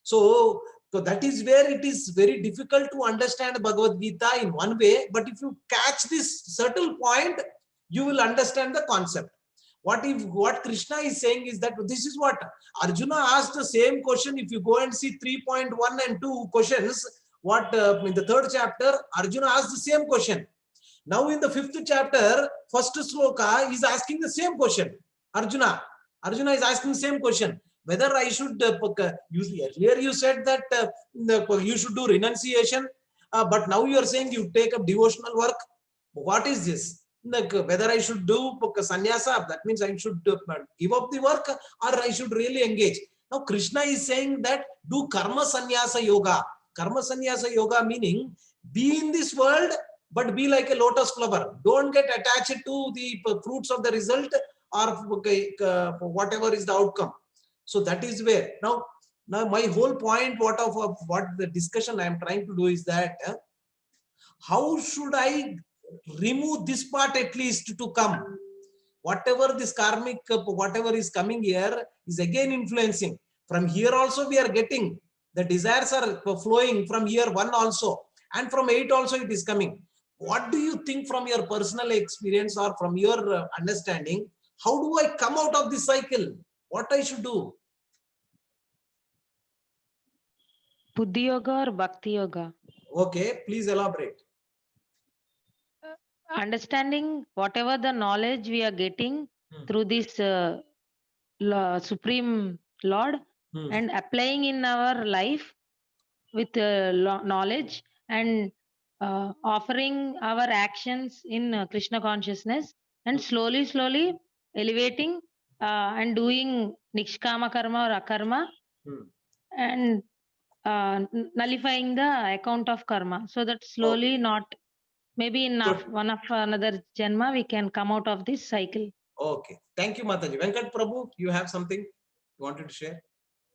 So that is where it is very difficult to understand Bhagavad Gita in one way, but if you catch this subtle point, you will understand the concept. What Krishna is saying is that this is what Arjuna asked the same question. If you go and see 3.1 and 2 questions, what in the 3rd chapter, Arjuna asked the same question. Now in the 5th chapter, first sloka is asking the same question. Arjuna is asking the same question. Whether I should, earlier you said that you should do renunciation, but now you are saying you take up devotional work. What is this? Whether I should do sannyasa, that means I should give up the work, or I should really engage. Now Krishna is saying that do karma sannyasa yoga. Karma sannyasa yoga meaning be in this world, but be like a lotus flower. Don't get attached to the fruits of the result or whatever is the outcome. So that is where now my whole point, what the discussion I am trying to do is that how should I remove this part at least to come? Whatever this karmic, whatever is coming here is again influencing. From here also we are getting, the desires are flowing from here 1 also, and from 8 also it is coming. What do you think from your personal experience or from your understanding? How do I come out of this cycle? What I should do? Buddhi yoga or bhakti yoga? Okay, please elaborate. Understanding whatever the knowledge we are getting through this Supreme Lord and applying in our life with knowledge and offering our actions in Krishna consciousness and slowly elevating and doing Nikshkama karma or akarma and nullifying the account of karma, so that slowly not maybe in one of another janma we can come out of this cycle. Okay, thank you, Mataji. Venkat Prabhu, you have something you wanted to share?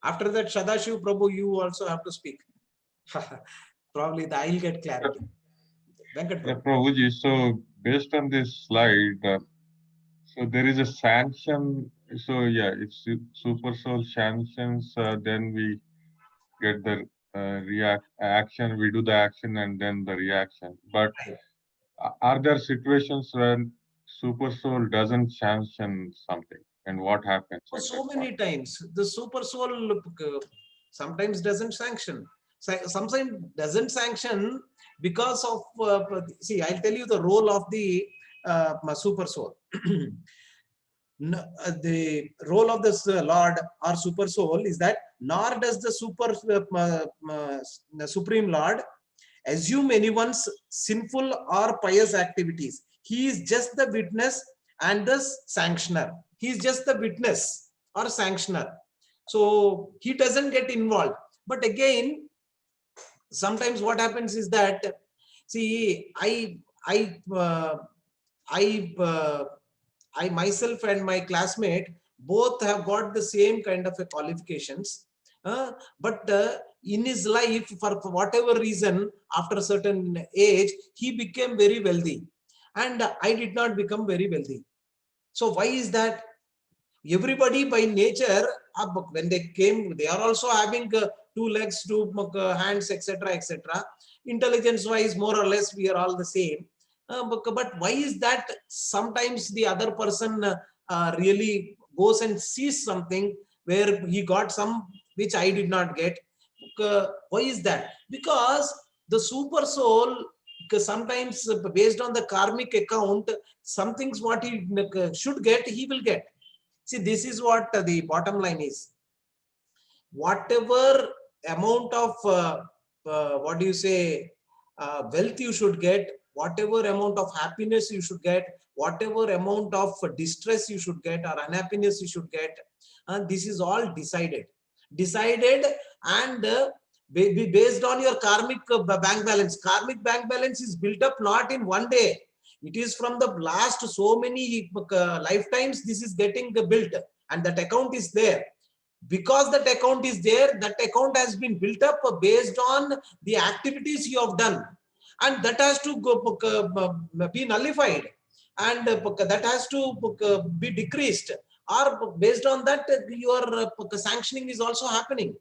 After that, Sadashiv Prabhu, you also have to speak. Probably I'll get clarity. Venkat Prabhu. Yeah, Prabhuji, so based on this slide, so there is a sanction. So yeah, it's super soul sanctions, then we get the action, we do the action and then the reaction. But are there situations when super soul doesn't sanction something, and what happens? So many times the super soul sometimes doesn't sanction. Sometimes doesn't sanction because of see, I'll tell you the role of the super soul. the role of this Lord or super soul is that nor does the Supreme Lord assume anyone's sinful or pious activities. He is just the witness and the sanctioner. He is just the witness or sanctioner. So he doesn't get involved. But again, sometimes what happens is that, see, I myself and my classmate both have got the same kind of qualifications, but in his life, for whatever reason, after a certain age, he became very wealthy, and I did not become very wealthy. So why is that? Everybody by nature, when they came, they are also having 2 legs, 2 hands, etc., etc. Intelligence wise, more or less, we are all the same. But why is that sometimes the other person really goes and sees something where he got some which I did not get? Why is that? Because the super soul, sometimes based on the karmic account, some things what he should get, he will get. See, this is what the bottom line is. Whatever amount of what do you say, wealth you should get, whatever amount of happiness you should get, whatever amount of distress you should get or unhappiness you should get, this is all decided and based on your karmic bank balance. Karmic bank balance is built up not in one day. It is from the last so many lifetimes this is getting built, and that account is there. Because that account is there, that account has been built up based on the activities you have done, and that has to be nullified, and that has to be decreased, or based on that your sanctioning is also happening.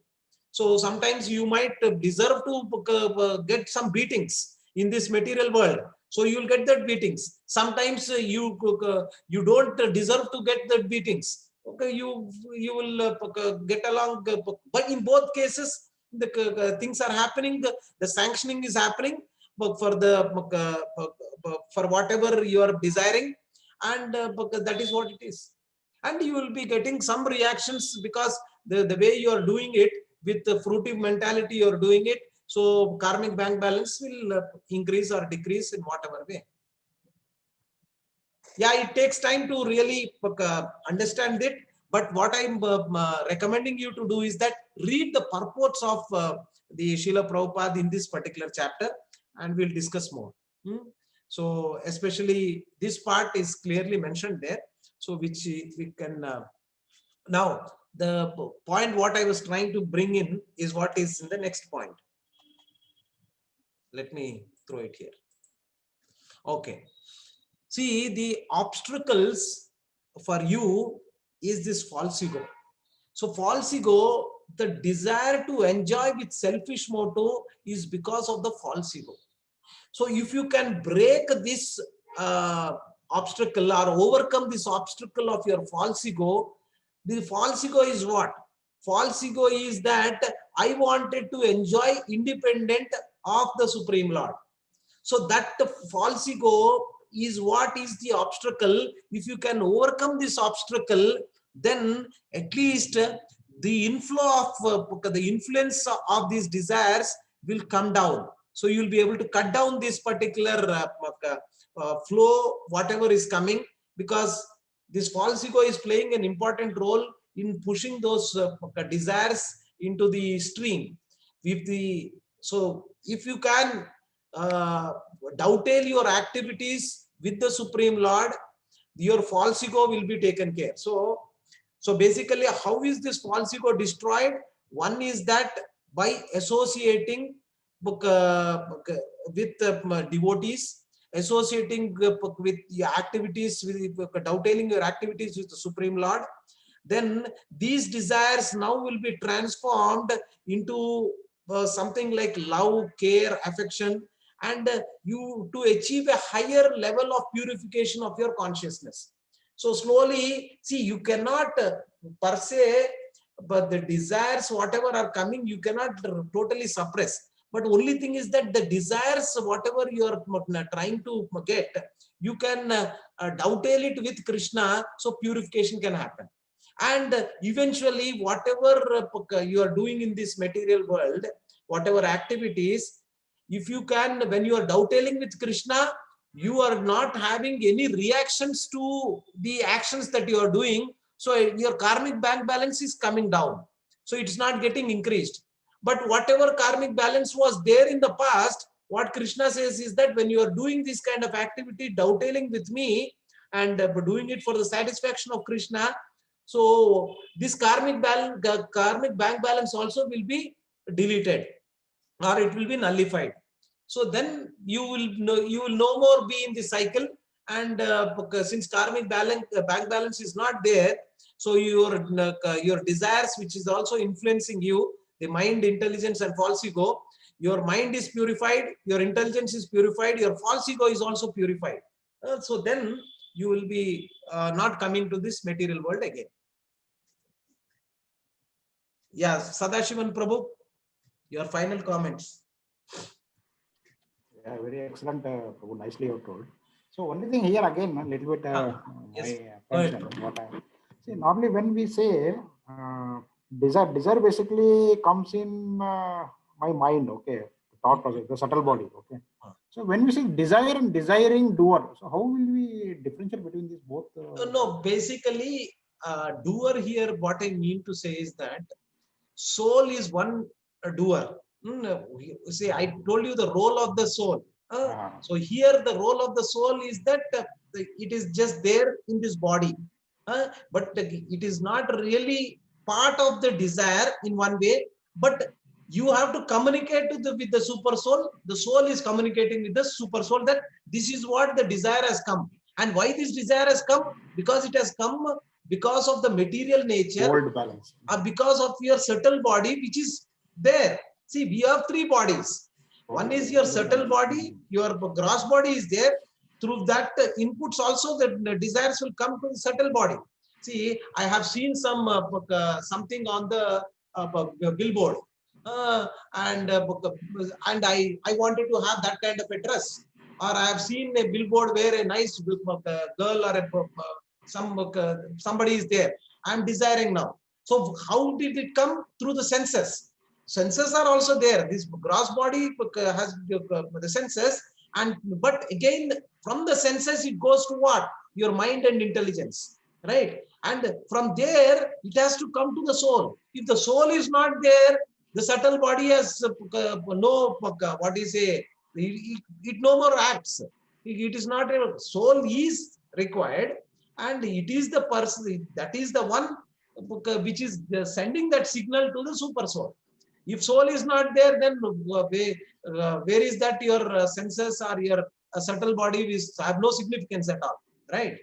So sometimes you might deserve to get some beatings in this material world, so you will get that beatings. Sometimes you don't deserve to get the beatings. Okay, you will get along, but in both cases the things are happening, the sanctioning is happening, but for the for whatever you are desiring, and that is what it is. And you will be getting some reactions because the way you are doing it, with the fruitive mentality you are doing it, so karmic bank balance will increase or decrease in whatever way. Yeah, it takes time to really understand it, but what I'm recommending you to do is that read the purports of the Srila Prabhupada in this particular chapter, and we'll discuss more. So especially this part is clearly mentioned there, so which we can now the point what I was trying to bring in is what is in the next point. Let me throw it here. Okay. See, the obstacles for you is this false ego. So false ego, the desire to enjoy with selfish motive is because of the false ego. So if you can break this obstacle or overcome this obstacle of your false ego, the false ego is what? False ego is that I wanted to enjoy independent of the Supreme Lord. So that false ego is what is the obstacle. If you can overcome this obstacle, then at least the inflow of the influence of these desires will come down. So you will be able to cut down this particular flow, whatever is coming, because this false ego is playing an important role in pushing those desires into the stream. So if you can dovetail your activities with the Supreme Lord, your false ego will be taken care. So basically, how is this false ego destroyed? One is that by associating with devotees, associating with your activities, with dovetailing your activities with the Supreme Lord, then these desires now will be transformed into something like love, care, affection, and you to achieve a higher level of purification of your consciousness. So slowly, see, you cannot per se, but the desires, whatever are coming, you cannot totally suppress. But only thing is that the desires, whatever you are trying to get, you can dovetail it with Krishna, so purification can happen. And eventually, whatever you are doing in this material world, whatever activities, if you can, when you are dovetailing with Krishna, you are not having any reactions to the actions that you are doing. So your karmic bank balance is coming down. So it's not getting increased. But whatever karmic balance was there in the past, what Krishna says is that when you are doing this kind of activity, dovetailing with me and doing it for the satisfaction of Krishna, so this karmic bank balance also will be deleted, or it will be nullified. So then you will no more be in the cycle. And since karmic bank balance is not there, so your desires, which is also influencing you, the mind, intelligence, and false ego, your mind is purified, your intelligence is purified, your false ego is also purified. So then you will be not coming to this material world again. Yeah, Sadashivan Prabhu, your final comments. Yeah, very excellent, Prabhu. Nicely you told. So only thing here again, a little bit Yes. my attention. What I see, normally when we say desire basically comes in my mind, okay, the thought process, the subtle body, okay. So when we say desire and desiring doer, so how will we differentiate between these both? No, basically, doer here, what I mean to say is that soul is one doer. See, I told you the role of the soul. So here the role of the soul is that it is just there in this body, but it is not really part of the desire in one way. But you have to communicate with the super soul. The soul is communicating with the super soul that this is what the desire has come. And why this desire has come? Because it has come because of the material nature, World balance, because of your subtle body, which is there. See, we have three bodies. One is your subtle body, your gross body is there. Through that inputs also, the desires will come to the subtle body. See, I have seen some something on the billboard, and I wanted to have that kind of a dress. Or I have seen a billboard where a nice girl or somebody is there. I am desiring now. So how did it come? Through the senses. Senses are also there. This gross body has the senses, but again from the senses it goes to what? Your mind and intelligence, right? And from there it has to come to the soul. If the soul is not there, the subtle body has no what do you say? It no more acts. It is not a soul is required, and it is the person that is the one which is sending that signal to the super soul. If soul is not there, then where is that your senses or your subtle body have no significance at all, right?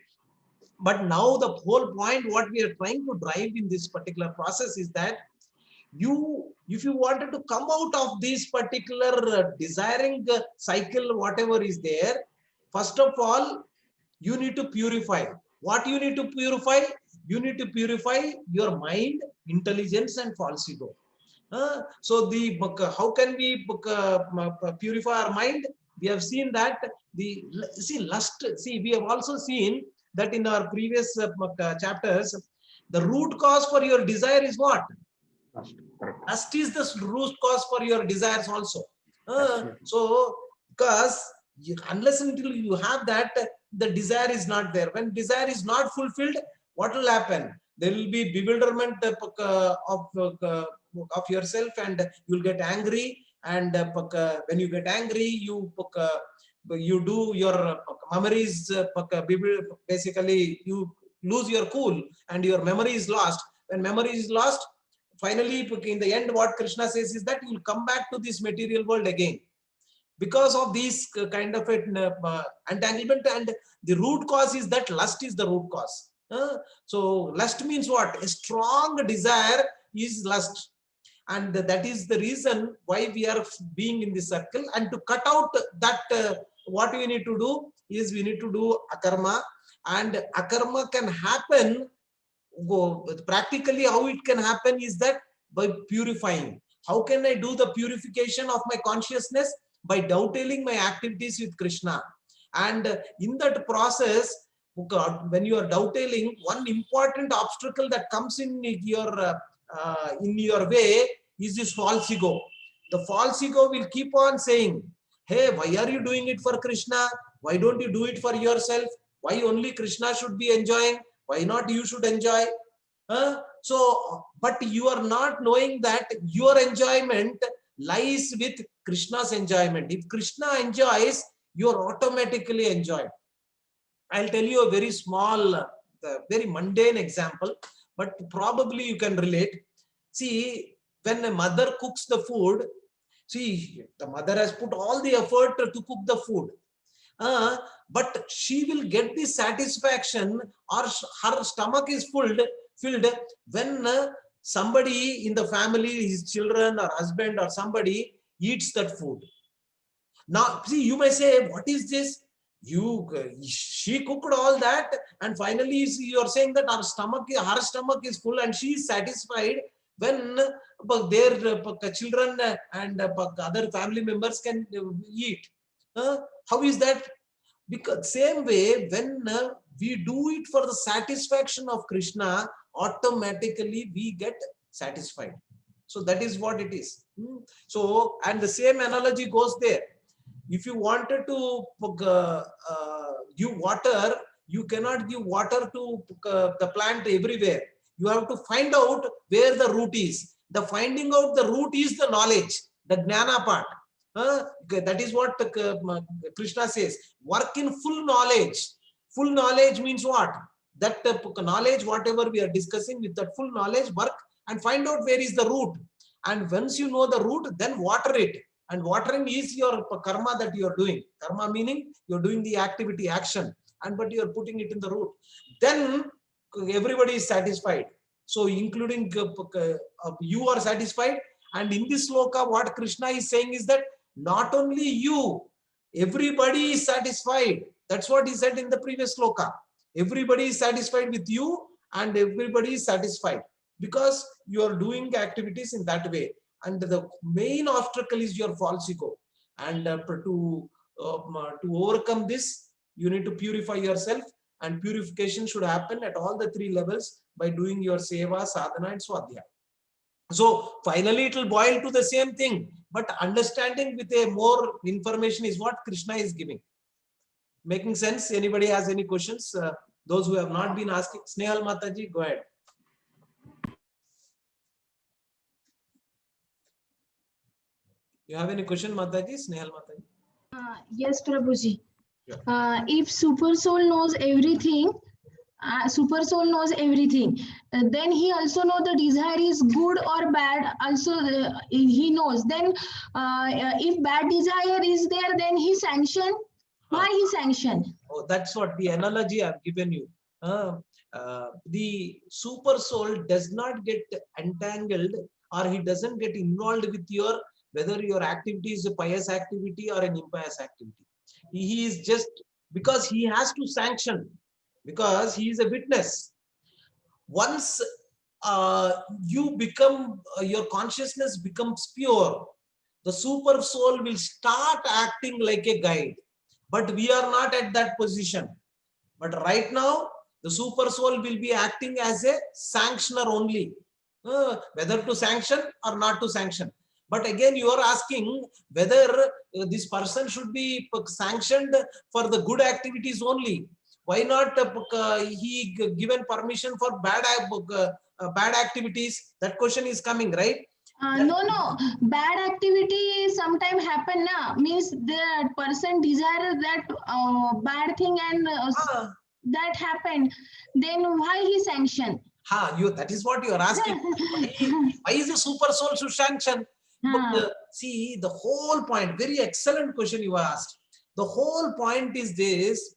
But now the whole point, what we are trying to drive in this particular process is that if you wanted to come out of this particular desiring cycle, whatever is there, first of all, you need to purify. What you need to purify? You need to purify your mind, intelligence, and false ego. So how can we purify our mind? We have seen that lust. See, we have also seen that in our previous chapters, the root cause for your desire is what? Lust is the root cause for your desires also. So because unless until you have that, the desire is not there. When desire is not fulfilled, what will happen? There will be bewilderment of yourself, and you will get angry. And when you get angry, you do your memories. Basically, you lose your cool, and your memory is lost. When memory is lost, finally, in the end, what Krishna says is that you will come back to this material world again. Because of these kind of entanglement, and the root cause is that lust is the root cause. So lust means what? A strong desire is lust, and that is the reason why we are being in this circle. And to cut out that, what we need to do is we need to do akarma, and akarma can happen. Practically, how it can happen is that by purifying. How can I do the purification of my consciousness? By dovetailing my activities with Krishna. And in that process, when you are dovetailing, one important obstacle that comes in your way is this false ego. The false ego will keep on saying, hey, why are you doing it for Krishna? Why don't you do it for yourself? Why only Krishna should be enjoying? Why not you should enjoy? So, but you are not knowing that your enjoyment lies with Krishna's enjoyment. If Krishna enjoys, you are automatically enjoyed. I'll tell you a very small, very mundane example, but probably you can relate. See, when a mother cooks the food, see, the mother has put all the effort to cook the food. But she will get the satisfaction, or her stomach is filled when somebody in the family, his children or husband or somebody eats that food. Now, see, you may say, what is this? She cooked all that, and finally you are saying that her stomach is full and she is satisfied when their children and other family members can eat. How is that? Because same way, when we do it for the satisfaction of Krishna, automatically we get satisfied. So that is what it is. So, and the same analogy goes there. If you wanted to give water, you cannot give water to the plant everywhere. You have to find out where the root is. The finding out the root is the knowledge, the jnana part. That is what Krishna says. Work in full knowledge. Full knowledge means what? That knowledge, whatever we are discussing, with that full knowledge, work and find out where is the root. And once you know the root, then water it. And watering is your karma that you are doing. Karma meaning you are doing the activity, action, but you are putting it in the root. Then everybody is satisfied. So including you are satisfied. And in this sloka, what Krishna is saying is that not only you, everybody is satisfied. That's what he said in the previous sloka. Everybody is satisfied with you and everybody is satisfied because you are doing activities in that way. And the main obstacle is your false ego. And to overcome this, you need to purify yourself, and purification should happen at all the three levels by doing your seva, sadhana and swadhyaya. So finally it will boil to the same thing, but understanding with a more information is what Krishna is giving. Making sense? Anybody has any questions? Those who have not been asking, Snehal Mataji, go ahead. You have any question, Mataji? Snehal Mataji? Yes, Prabhuji. If Super Soul knows everything, then he also knows the desire is good or bad. Also, he knows. Then, if bad desire is there, then he sanction. Why he sanction? Oh, that's what the analogy I've given you. The Super Soul does not get entangled, or he doesn't get involved with your, whether your activity is a pious activity or an impious activity. He is just, because he has to sanction, because he is a witness. Once you become, your consciousness becomes pure, the Super Soul will start acting like a guide. But we are not at that position. But right now, the Super Soul will be acting as a sanctioner only, whether to sanction or not to sanction. But again, you are asking whether this person should be sanctioned for the good activities only. Why not he given permission for bad activities? That question is coming, right? No. Bad activity sometimes happen na. Means the person desire that bad thing and that happened. Then why he sanction? That is what you are asking. Why is the Super Soul should sanction? But see, the whole point, very excellent question you asked. The whole point is this: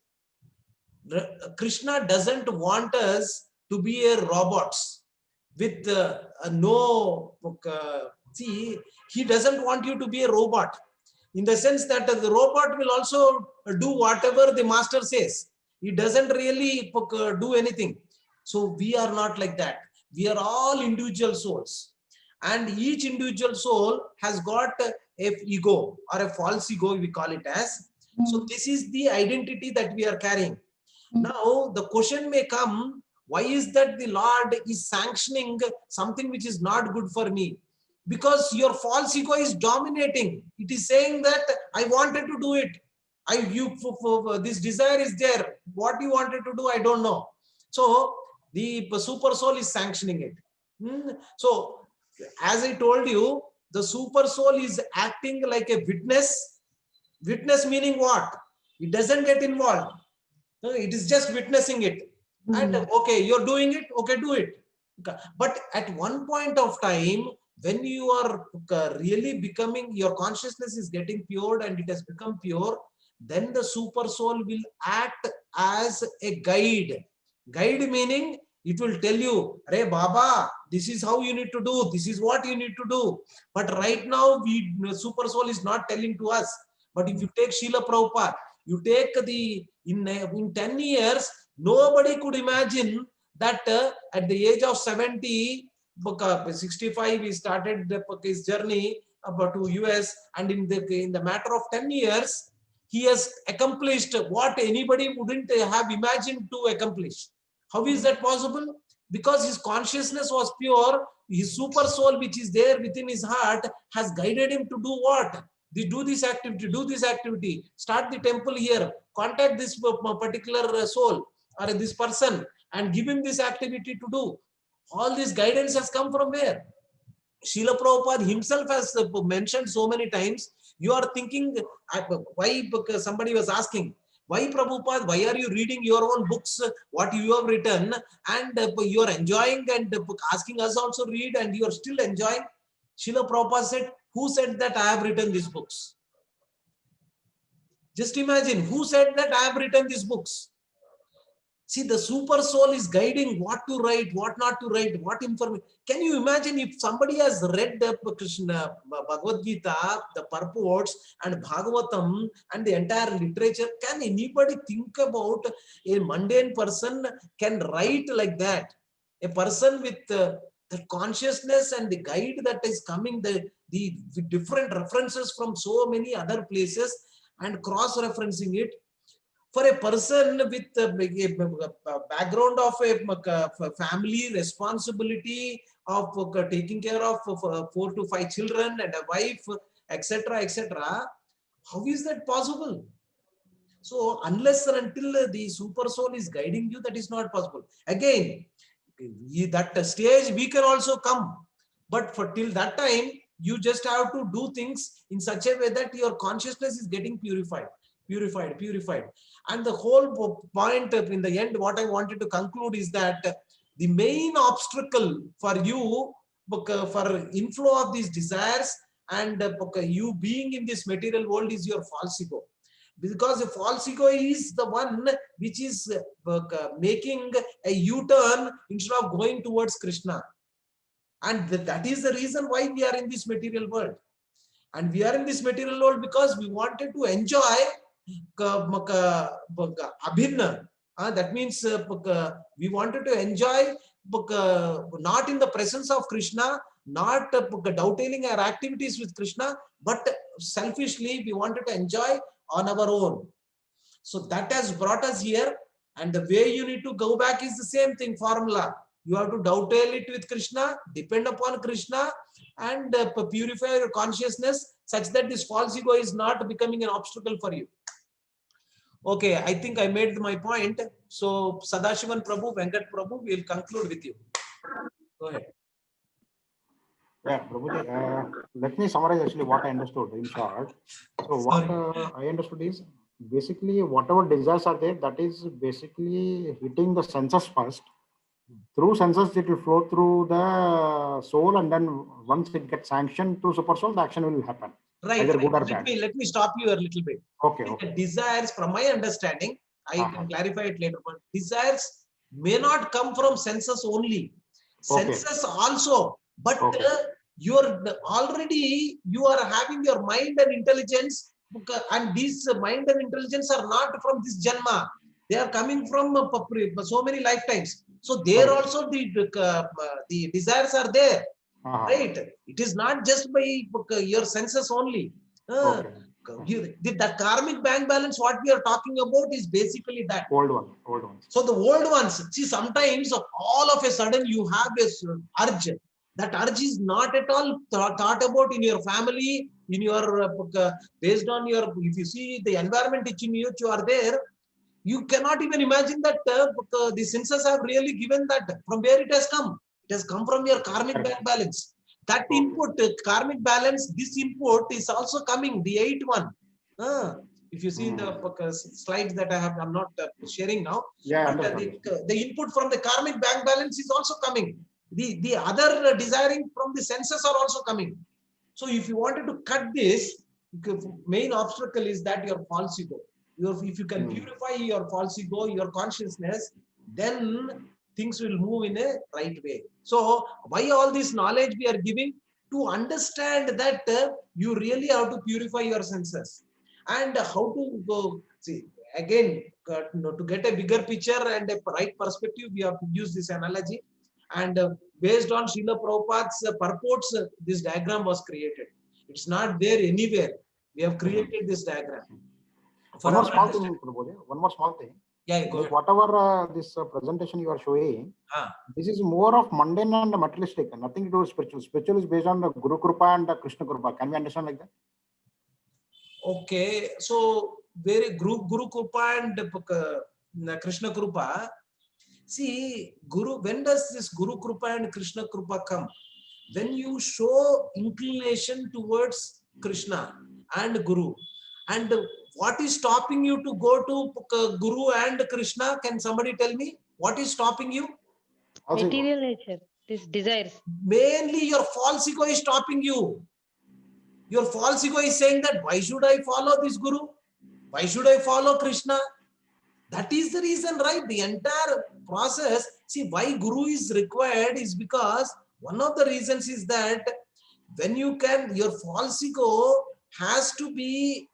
Krishna doesn't want us to be a robots with no. See, he doesn't want you to be a robot, in the sense that the robot will also do whatever the master says. He doesn't really do anything. So we are not like that. We are all individual souls. and each individual soul has got a ego or a false ego, we call it as. So this is the identity that we are carrying. Now the question may come, why is that the Lord is sanctioning something which is not good for me? Because your false ego is dominating. It is saying that I wanted to do it. This desire is there. What you wanted to do, I don't know. So the super soul is sanctioning it. So as I told you, the super soul is acting like a witness. Witness meaning what? It doesn't get involved. It is just witnessing it. And okay, you're doing it, okay, do it. But at one point of time, when you are really becoming, your consciousness is getting pure and it has become pure, then the super soul will act as a guide. Guide meaning it will tell you, "Hey Baba, this is how you need to do, this is what you need to do." But right now, super soul is not telling to us. But if you take Srila Prabhupada, you take in 10 years, nobody could imagine that at the age of 70, 65, he started his journey to US, and in the matter of 10 years, he has accomplished what anybody wouldn't have imagined to accomplish. How is that possible? Because his consciousness was pure. His super soul, which is there within his heart, has guided him to do what? Do this activity, do this activity, start the temple here, contact this particular soul or this person and give him this activity to do. All this guidance has come from where? Srila Prabhupada himself has mentioned so many times. You are thinking, why? Because somebody was asking, why Prabhupada, why are you reading your own books, what you have written, and you are enjoying and asking us also read, and you are still enjoying? Srila Prabhupada said, who said that I have written these books? Just imagine, who said that I have written these books? See, the super soul is guiding what to write, what not to write, what information. Can you imagine if somebody has read the Krishna Bhagavad Gita, the purports, and Bhagavatam, and the entire literature? Can anybody think about a mundane person can write like that? A person with the consciousness and the guide that is coming, the different references from so many other places and cross-referencing it. For a person with a background of a family responsibility of taking care of 4 to 5 children and a wife, etc., etc., how is that possible? So unless and until the super soul is guiding you, that is not possible. Again, that stage we can also come, but for till that time, you just have to do things in such a way that your consciousness is getting purified. And the whole point in the end, what I wanted to conclude is that the main obstacle for you for inflow of these desires and you being in this material world is your false ego. Because the false ego is the one which is making a U-turn instead of going towards Krishna. And that is the reason why we are in this material world. And we are in this material world because we wanted to enjoy abhinna. That means we wanted to enjoy not in the presence of Krishna, not dovetailing our activities with Krishna, but selfishly we wanted to enjoy on our own. So that has brought us here, and the way you need to go back is the same thing, formula. You have to dovetail it with Krishna, depend upon Krishna, and purify your consciousness such that this false ego is not becoming an obstacle for you. Okay, I think I made my point. So Sadashivan Prabhu, Venkat Prabhu, we will conclude with you. Go ahead. Yeah, Prabhuji, let me summarize actually what I understood in short. So what I understood is basically whatever desires are there, that is basically hitting the senses first. Through senses, it will flow through the soul, and then once it gets sanctioned through super soul, the action will happen. Right. Either good or bad. Let me stop you a little bit. Okay. The desires, from my understanding, I can clarify it later, but desires may not come from senses only. Senses also, but you are already, you are having your mind and intelligence, and these mind and intelligence are not from this janma. They are coming from so many lifetimes. So there also the desires are there. right? It is not just by your senses only. The karmic bank balance, what we are talking about is basically that. Old ones. So the old ones, see, sometimes all of a sudden you have this urge. That urge is not at all thought about in your family, in your, based on your, if you see the environment in which you are there, you cannot even imagine that the senses have really given that. From where it has come? It has come from your karmic bank balance. That input, karmic balance, this input is also coming, the 8th one. If you see the slides that I have, I'm not sharing now. Yeah, but, the input from the karmic bank balance is also coming. The other desiring from the senses are also coming. So if you wanted to cut this, main obstacle is that your false ego. If you can purify your false ego, your consciousness, then things will move in a right way. So why all this knowledge we are giving? To understand that you really have to purify your senses. And how to go, see, again, to get a bigger picture and a right perspective, we have to use this analogy. And based on Srila Prabhupada's purports, this diagram was created. It's not there anywhere. We have created this diagram. One more small thing, Prabhuji. One more small thing. Yeah, go like whatever this presentation you are showing, this is more of mundane and materialistic, nothing to do with spiritual. Spiritual is based on the Guru Krupa and the Krishna Krupa. Can we understand like that? Okay, so very Guru Krupa and Krishna Krupa. See, when does this Guru Krupa and Krishna Krupa come? When you show inclination towards Krishna and Guru. And what is stopping you to go to Guru and Krishna? Can somebody tell me? What is stopping you? Material nature, this desires. Mainly your false ego is stopping you. Your false ego is saying that, why should I follow this Guru? Why should I follow Krishna? That is the reason, right? The entire process, see, why Guru is required is because one of the reasons is that when you can, your false ego has to be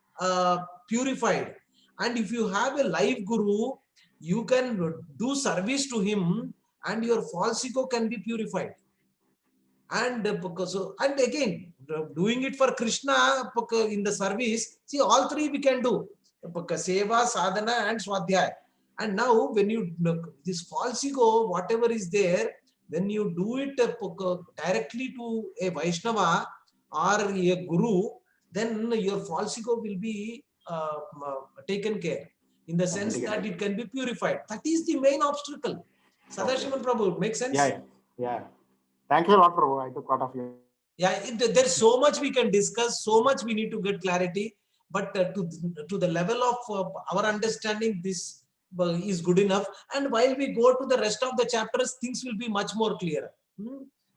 purified. And if you have a live Guru, you can do service to him and your false ego can be purified. And again, doing it for Krishna in the service, see, all three we can do. Seva, sadhana and swadhyaya. And now when you, this false ego, whatever is there, when you do it directly to a Vaishnava or a Guru, then your false ego will be taken care, in the sense that it can be purified. That is the main obstacle. Sadashivan Prabhu, makes sense? Yeah. Thank you a lot, Prabhu. I took part of you. Yeah, there's so much we can discuss, so much we need to get clarity. But to the level of our understanding, this is good enough. And while we go to the rest of the chapters, things will be much more clear.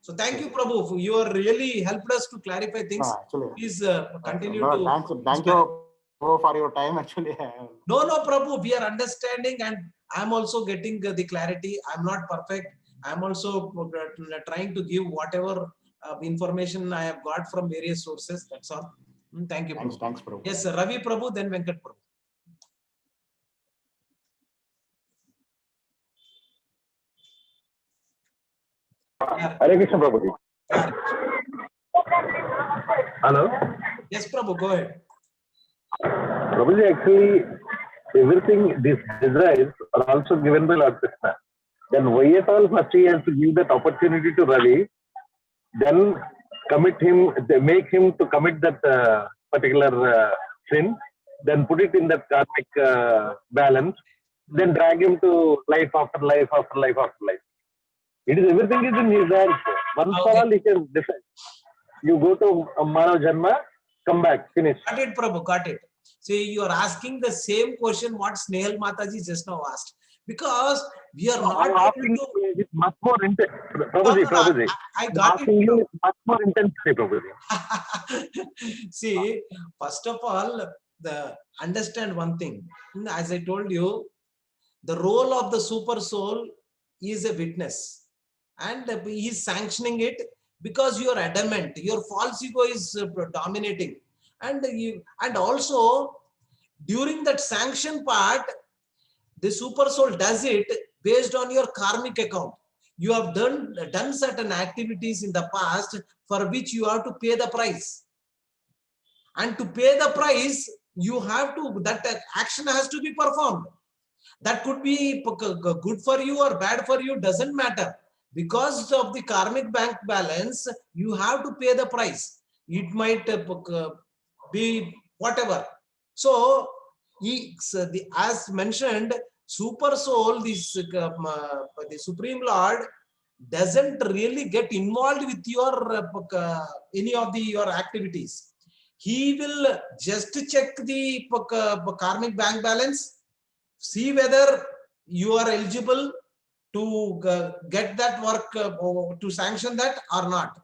So thank you, Prabhu. You are really helped us to clarify things. Please continue to. Thank you for your time. Actually, no, Prabhu. We are understanding, and I'm also getting the clarity. I'm not perfect. I'm also trying to give whatever information I have got from various sources. That's all. Thank you, Prabhu. Thanks, Prabhu. Yes, Ravi Prabhu, then Venkat Prabhu. Hare Krishna Prabhuji. Hello? Yes, Prabhu, go ahead. Prabhuji, actually, everything, these desires are also given by Lord Krishna. Then why at all first he has to give that opportunity to Ravi, then commit him, make him to commit that particular sin, then put it in that karmic balance, then drag him to life after life after life after life. It is, everything is in his hands. Once for all, he can decide. You go to Manav Janma, come back, finish. Got it, Prabhu, got it. See, you are asking the same question what Snehal Mataji just now asked. Because we are not able to... It's much more intense. Prabhuji. I got it. You much more intensely, Prabhuji. See, first of all, understand one thing. As I told you, the role of the super soul is a witness. And he is sanctioning it because you are adamant. Your false ego is dominating. And also, during that sanction part, the super soul does it based on your karmic account. you have done certain activities in the past for which you have to pay the price. And to pay the price, you have to, that action has to be performed. That could be good for you or bad for you, doesn't matter. Because of the karmic bank balance, you have to pay the price. It might be whatever. So, as mentioned, super soul, the Supreme Lord, doesn't really get involved with your any of your activities. He will just check the karmic bank balance, see whether you are eligible to get that work, to sanction that or not.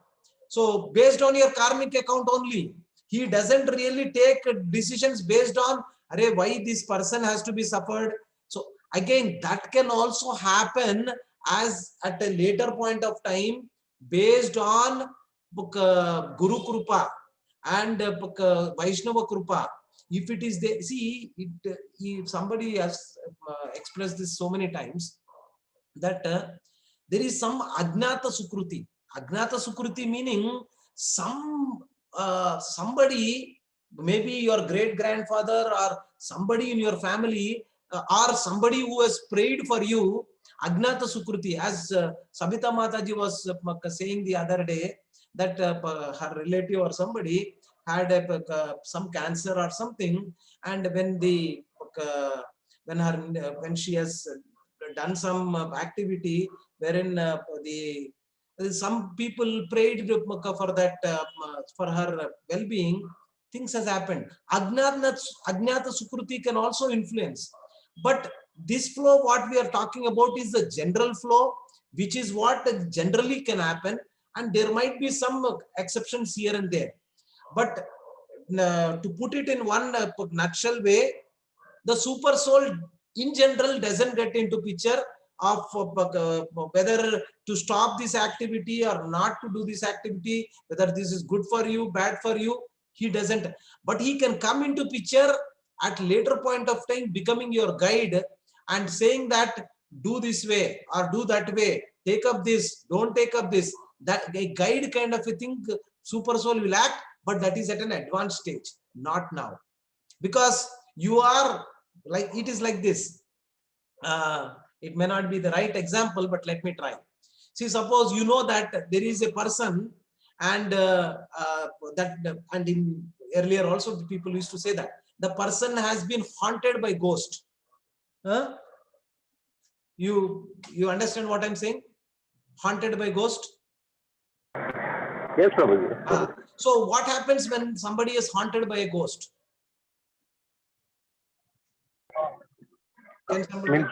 So based on your karmic account only, he doesn't really take decisions based on why this person has to be suffered. So again, that can also happen as at a later point of time based on Guru Krupa and Vaishnava Krupa. If it is there, see, if somebody has expressed this so many times, that there is some Ajnata Sukruti. Ajnata Sukruti meaning somebody, maybe your great-grandfather or somebody in your family or somebody who has prayed for you, Ajnata Sukruti. As Sabita Mataji was saying the other day, that her relative or somebody had some cancer or something, and when she has done some activity wherein some people prayed for that for her well-being, things has happened. Ajnata Sukruti can also influence, but this flow what we are talking about is the general flow, which is what generally can happen, and there might be some exceptions here and there. But to put it in one nutshell way, the super soul in general doesn't get into picture of whether to stop this activity or not to do this activity, whether this is good for you, bad for you. He doesn't, but he can come into picture at later point of time, becoming your guide and saying that do this way or do that way, take up this, don't take up this. That a guide kind of a thing super soul will act, but that is at an advanced stage, not now. Because you are like, it is like this. It may not be the right example, but let me try. See, suppose you know that there is a person, and and in earlier also the people used to say that the person has been haunted by ghost. You understand what I'm saying? Haunted by ghost. Yes, Prabhuji. So what happens when somebody is haunted by a ghost? Can somebody... Means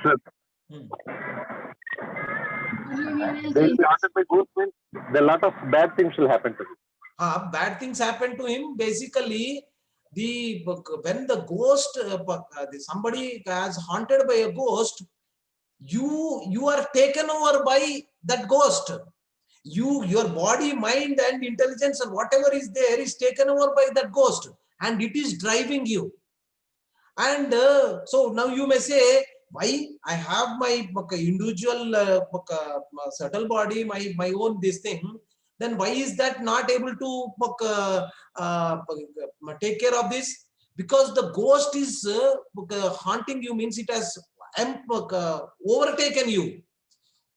a lot of bad things will happen to him. Bad things happen to him. Basically, when the ghost, somebody is haunted by a ghost, you are taken over by that ghost. Your body, mind, and intelligence, and whatever is there is taken over by that ghost, and it is driving you. And so now you may say, why I have my individual subtle body, my own this thing, then why is that not able to take care of this? Because the ghost is haunting you, means it has overtaken you.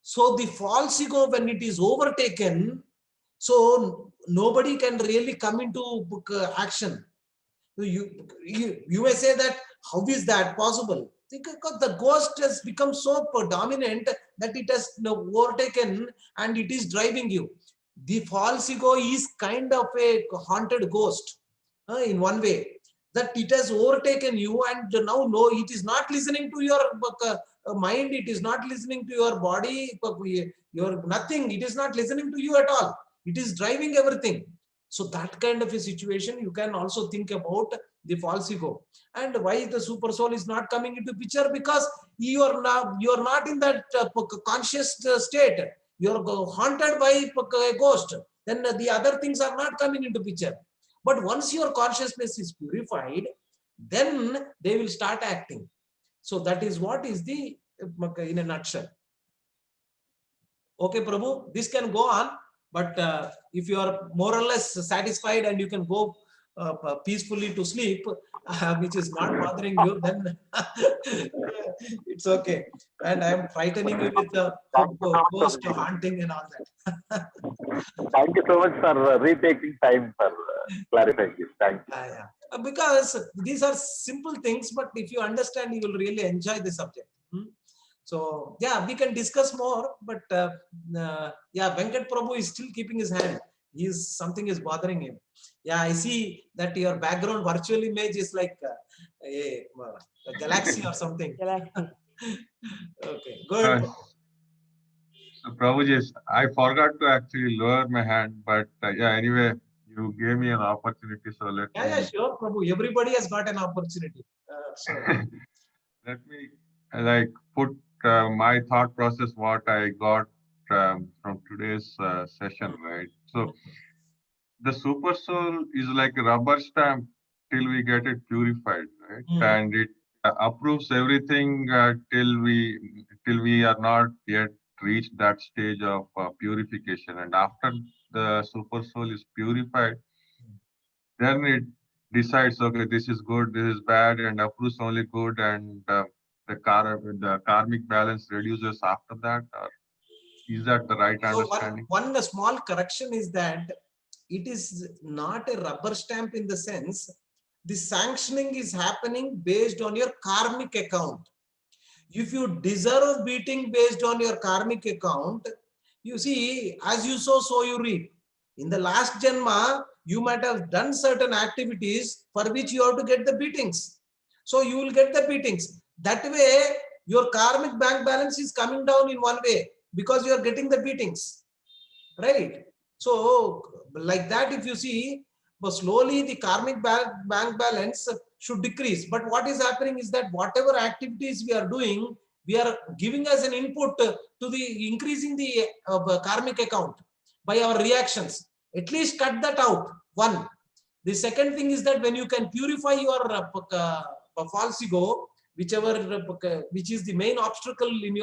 So the false ego, when it is overtaken, so nobody can really come into action. You may say that, how is that possible? Because the ghost has become so dominant that it has overtaken and it is driving you. The false ego is kind of a haunted ghost in one way, that it has overtaken you, and now it is not listening to your mind, it is not listening to your body, your nothing, it is not listening to you at all. It is driving everything. So that kind of a situation, you can also think about the false ego. And why the super soul is not coming into picture? Because you are not in that conscious state. You are haunted by a ghost. Then the other things are not coming into picture. But once your consciousness is purified, then they will start acting. So that is what is the, in a nutshell. okay, Prabhu, this can go on, but if you are more or less satisfied and you can go peacefully to sleep, which is not bothering you, then it's okay. And I am frightening you with the ghost haunting and all that. Thank you so much for retaking time for clarifying this. Thank you. Because these are simple things, but if you understand, you will really enjoy the subject. So yeah, we can discuss more, but yeah, Venkat Prabhu is still keeping his hand. Something is bothering him. Yeah, I see that your background virtual image is like a galaxy or something. Galaxy. Okay, go ahead. So Prabhuji, I forgot to actually lower my hand, but yeah, anyway, you gave me an opportunity, so let me. Yeah, sure, Prabhu. Everybody has got an opportunity. So let me like put my thought process, what I got from today's session, right? So the super soul is like a rubber stamp till we get it purified, right? And it approves everything till we are not yet reached that stage of purification. And after the super soul is purified, then it decides, okay, this is good, this is bad, and approves only good, and the karmic balance reduces after that. Or is that the right understanding? One small correction is that it is not a rubber stamp in the sense the sanctioning is happening based on your karmic account. If you deserve beating based on your karmic account, you see, as you sow, so you reap. In the last Janma, you might have done certain activities for which you have to get the beatings. So you will get the beatings. That way, your karmic bank balance is coming down in one way because you are getting the beatings, right? So like that, if you see, but slowly the karmic bank balance should decrease. But what is happening is that whatever activities we are doing, we are giving as an input to the increasing the karmic account by our reactions. At least cut that out. One. The second thing is that when you can purify your false ego, which is the main obstacle in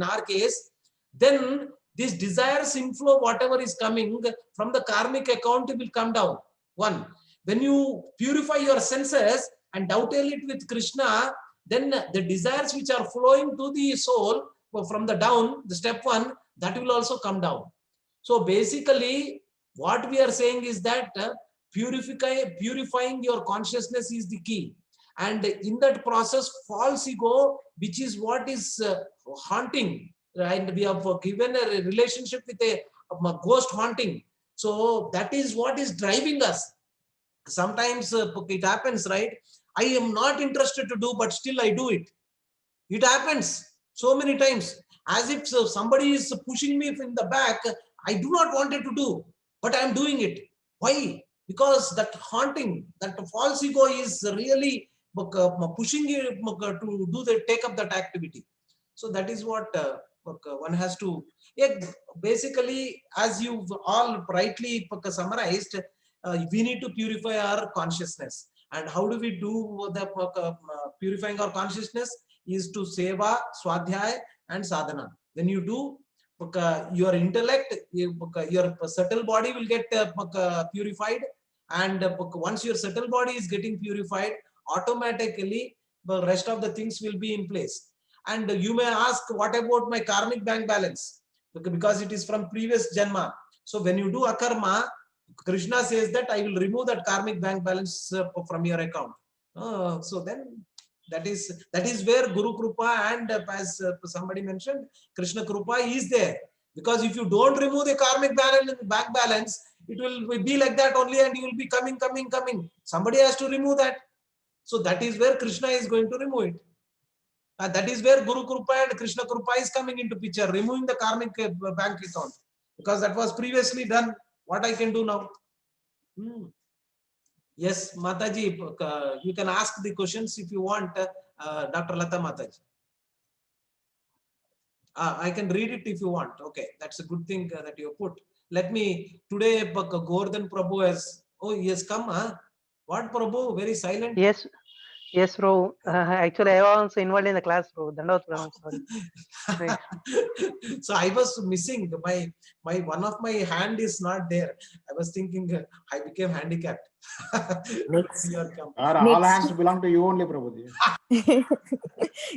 our case, then this desires inflow, whatever is coming from the karmic account, will come down. One. When you purify your senses and dovetail it with Krishna, then the desires which are flowing to the soul from the down, the step one, that will also come down. So basically, what we are saying is that purifying your consciousness is the key. And in that process, false ego, which is what is haunting, and we have given a relationship with a ghost haunting. So that is what is driving us. Sometimes it happens, right? I am not interested to do, but still I do it. It happens so many times, as if somebody is pushing me in the back. I do not want it to do, but I am doing it. Why? Because that haunting, that false ego is really pushing you to take up that activity. So that is what one has to, basically, as you all rightly summarized, we need to purify our consciousness. And how do we do the purifying our consciousness? Is to seva, swadhyaya, and sadhana. When you do, your intellect, your subtle body will get purified, and once your subtle body is getting purified, automatically the rest of the things will be in place. And you may ask, what about my karmic bank balance? Because it is from previous janma. So when you do akarma, Krishna says that I will remove that karmic bank balance from your account. So then that is where Guru Krupa and as somebody mentioned, Krishna Krupa is there. Because if you don't remove the karmic bank balance, it will be like that only, and you will be coming. Somebody has to remove that. So that is where Krishna is going to remove it. That is where Guru Krupa and Krishna Krupa is coming into picture, removing the karmic bank account. Because that was previously done. What I can do now? Yes, Mataji, you can ask the questions if you want, Dr. Lata Mataji. I can read it if you want. Okay, that's a good thing that you put. Let me, today, Govardhan Prabhu has, oh, he has come, huh? What, Prabhu? Very silent. Yes, Yes, bro. Actually, I was also involved in the class, bro. Dandavat, bro. I'm sorry. Right. So I was missing my one of my hand is not there. I was thinking I became handicapped. Next. All hands belong to you only, Prabhuji.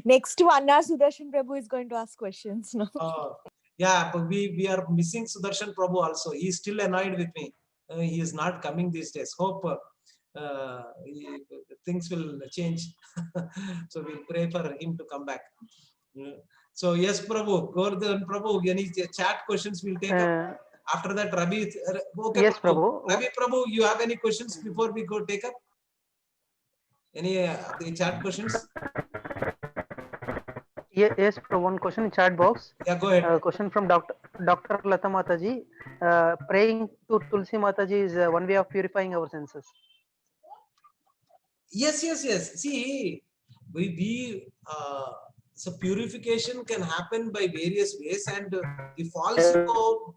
Next to Anna Sudarshan Prabhu is going to ask questions now. Yeah, but we are missing Sudarshan Prabhu also. He's still annoyed with me. He is not coming these days. Hope things will change. So we'll pray for him to come back. So yes, Prabhu, Gordon Prabhu, any chat questions we'll take up. After that, Ravi. Okay, Yes, Prabhu. Prabhu. Ravi Prabhu, you have any questions before we go take up? Any the chat questions? Yes, Prabhu. One question in chat box. Yeah, go ahead. Question from Dr. Lata Mataji. Praying to Tulsi Mataji is one way of purifying our senses. Yes. See, so purification can happen by various ways, and the false ego.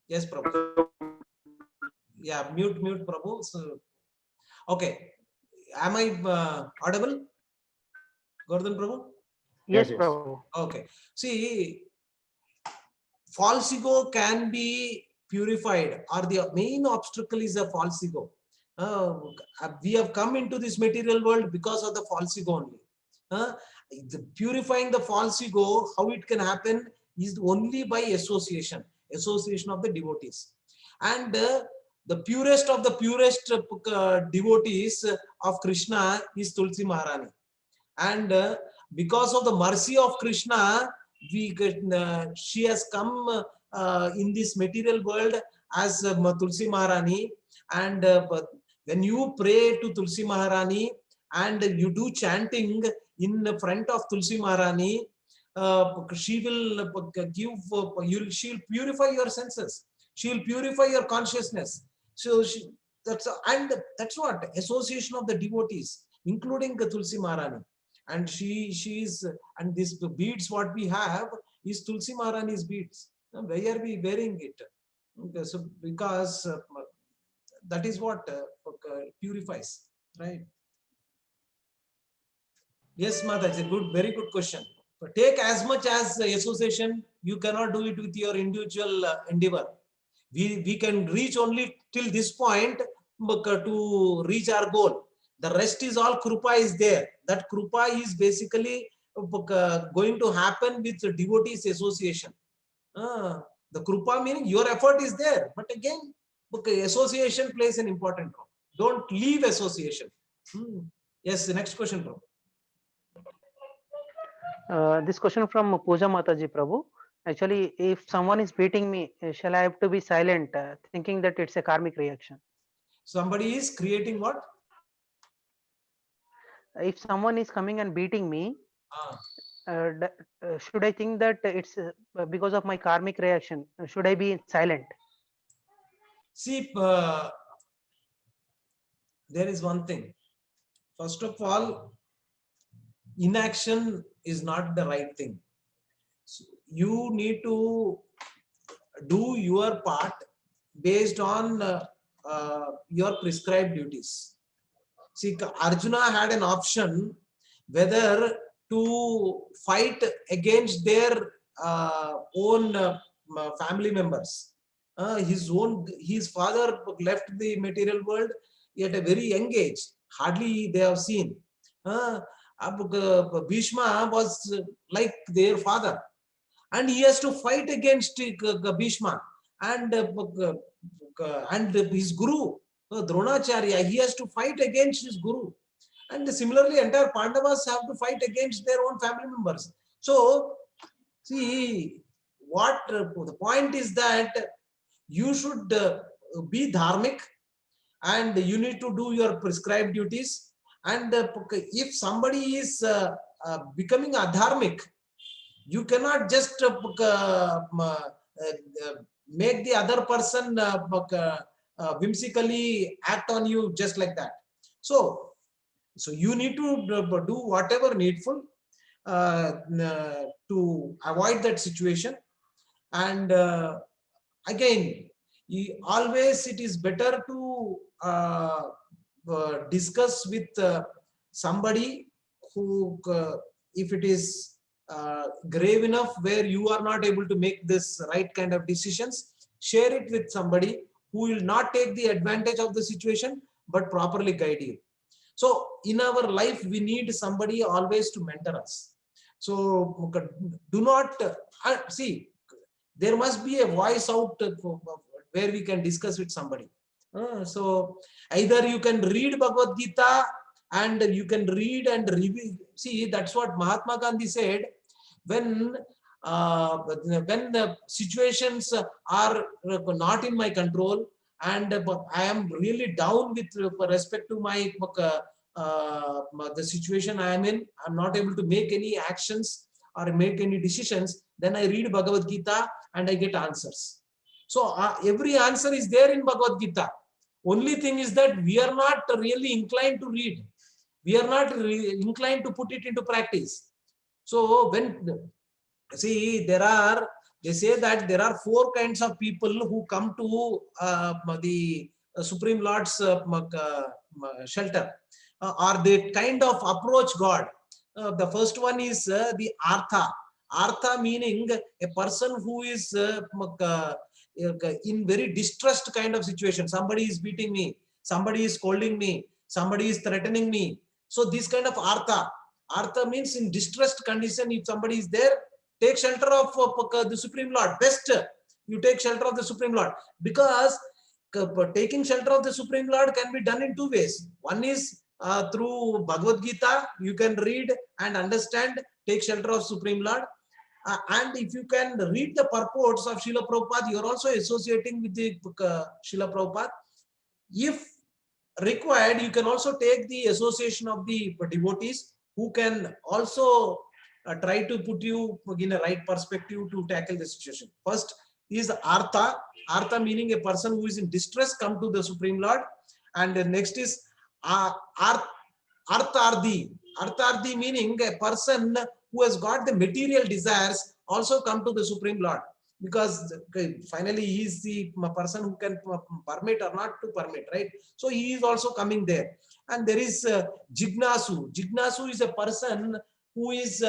Yes, Prabhu. Yeah, mute, Prabhu. So, okay, am I audible, Gordon Prabhu? Yes, Prabhu. Okay. See, false ego can be purified, or the main obstacle is a false ego. We have come into this material world because of the false ego only. Purifying the false ego, how it can happen is only by association of the devotees. And the purest of the purest devotees of Krishna is Tulsi Maharani. And because of the mercy of Krishna, she has come in this material world as Tulsi Maharani. And when you pray to Tulsi Maharani and you do chanting in front of Tulsi Maharani, she will give, she'll purify your senses. She'll purify your consciousness. So that's what association of the devotees, including the Tulsi Maharani. And she's and this beads what we have is Tulsi Maharani's beads. Why are we wearing it? Okay, so because that is what purifies, right? Yes, Mata, it's a very good question. But take as much as association. You cannot do it with your individual endeavor. We can reach only till this point to reach our goal. The rest is all krupa is there. That krupa is basically going to happen with devotees association. The krupa meaning your effort is there, but again, association plays an important role. Don't leave association. Yes, the next question, bro. This question from Pooja Mataji Prabhu. Actually, if someone is beating me, shall I have to be silent, thinking that it's a karmic reaction? Somebody is creating what? If someone is coming and beating me, should I think that it's because of my karmic reaction? Should I be silent? See, there is one thing. First of all, inaction is not the right thing. So you need to do your part based on your prescribed duties. See, Arjuna had an option whether to fight against their own family members. His father left the material world at a very young age. Hardly they have seen. Bhishma was like their father, and he has to fight against Bhishma and his guru Dronacharya. He has to fight against his guru, and similarly, entire Pandavas have to fight against their own family members. So, see, what the point is that you should be dharmic, and you need to do your prescribed duties. And if somebody is becoming adharmic, you cannot just make the other person whimsically act on you just like that. So you need to do whatever needful to avoid that situation. And again, always it is better to discuss with somebody who, if it is grave enough where you are not able to make this right kind of decisions, share it with somebody who will not take the advantage of the situation but properly guide you. So in our life, we need somebody always to mentor us. So do not see, there must be a voice out where we can discuss with somebody. So either you can read Bhagavad Gita and you can read and review. See, that's what Mahatma Gandhi said. When the situations are not in my control and I am really down with respect to my the situation I am in, I'm not able to make any actions or make any decisions, then I read Bhagavad Gita and I get answers. So every answer is there in Bhagavad Gita. Only thing is that we are not really inclined to read. We are not inclined to put it into practice. So when, see, they say that there are 4 kinds of people who come to the Supreme Lord's shelter, or they kind of approach God. The first one is the Artha. Artha meaning a person who is in very distressed kind of situation. Somebody is beating me, somebody is scolding me, somebody is threatening me. So this kind of Artha. Artha means in distressed condition. If somebody is there, take shelter of the Supreme Lord. Best you take shelter of the Supreme Lord, because taking shelter of the Supreme Lord can be done in 2 ways. One is through Bhagavad Gita, you can read and understand, take shelter of Supreme Lord. And if you can read the purports of Srila Prabhupada, you are also associating with the Srila Prabhupada. If required, you can also take the association of the devotees who can also try to put you in a right perspective to tackle the situation. First is Artha. Artha meaning a person who is in distress come to the Supreme Lord. And the next is Arthardi. Arthardi meaning a person who has got the material desires also come to the Supreme Lord, because finally he is the person who can permit or not to permit, right? So he is also coming there. And there is Jignasu. Jignasu is a person who is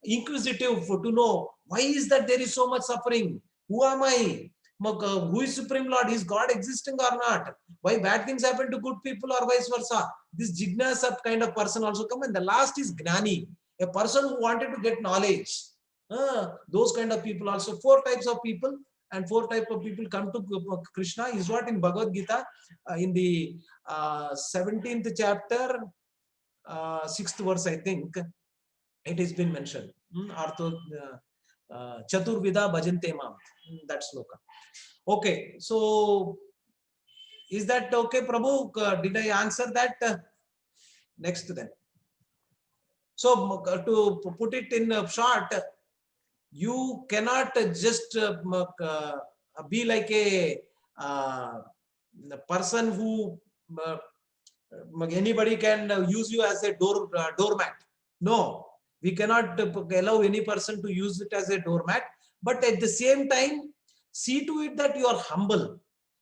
inquisitive to know why is that there is so much suffering. Who am I? Who is Supreme Lord? Is God existing or not? Why bad things happen to good people or vice versa? This Jignasa kind of person also come. And the last is Gnani, a person who wanted to get knowledge. Those kind of people also. 4 types of people, and 4 types of people come to Krishna is what in Bhagavad Gita in the 17th chapter, 6th verse, I think it has been mentioned. Chaturvida bhajante mam, that sloka. Okay, so is that okay, Prabhu? Did I answer that? Next then. So to put it in short, you cannot just be like a person who anybody can use you as a doormat. No, we cannot allow any person to use it as a doormat. But at the same time, see to it that you are humble.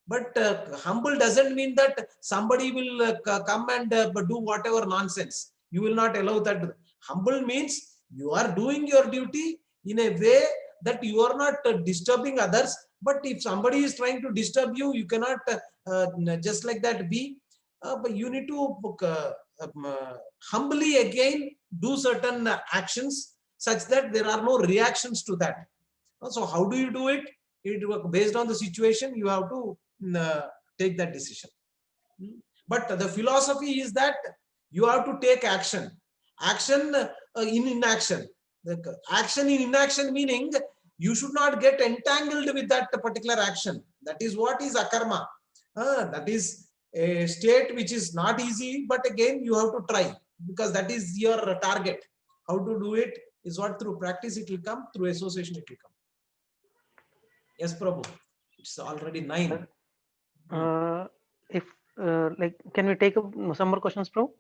But humble doesn't mean that somebody will come and do whatever nonsense. You will not allow that. Humble means you are doing your duty in a way that you are not disturbing others. But if somebody is trying to disturb you, you cannot just like that be. But you need to humbly again do certain actions such that there are no reactions to that. So how do you do it? Based on the situation, you have to take that decision. But the philosophy is that you have to take action. Action in inaction. The action in inaction meaning you should not get entangled with that particular action. That is what is akarma. That is a state which is not easy, but again you have to try, because that is your target. How to do it is what through practice it will come, through association it will come. Yes, Prabhu. It's already 9. If like, can we take some more questions, Prabhu?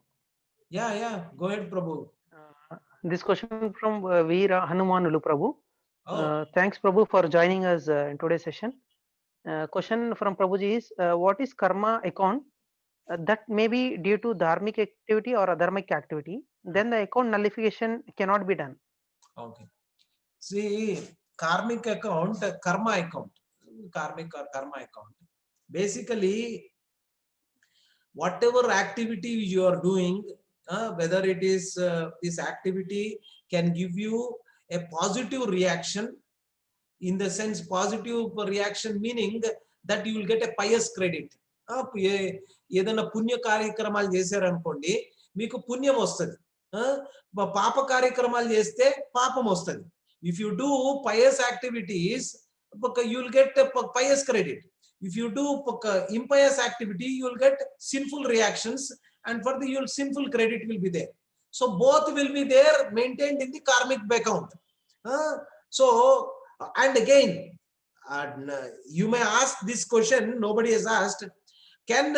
Yeah. Go ahead, Prabhu. This question from Veera Hanumanulu, Prabhu. Oh. Thanks, Prabhu, for joining us in today's session. Question from Prabhuji is, what is karma account that may be due to dharmic activity or adharmic activity, then the account nullification cannot be done. Okay. See, karmic account, karma account, karmic or karma account. Basically, whatever activity you are doing, whether it is this activity can give you a positive reaction, in the sense positive reaction meaning that you will get a pious credit. ఏదైనా పుణ్య కార్యక్రమాలు చేశారనుకోండి మీకు పుణ్యం వస్తుంది. పాప కార్యక్రమాలు చేస్తే పాపం వస్తుంది. If you do pious activities, you will get pious credit. If you do impious activity, you will get sinful reactions, and for the sinful credit will be there. So both will be there, maintained in the karmic account. So, and again, you may ask this question, nobody has asked, can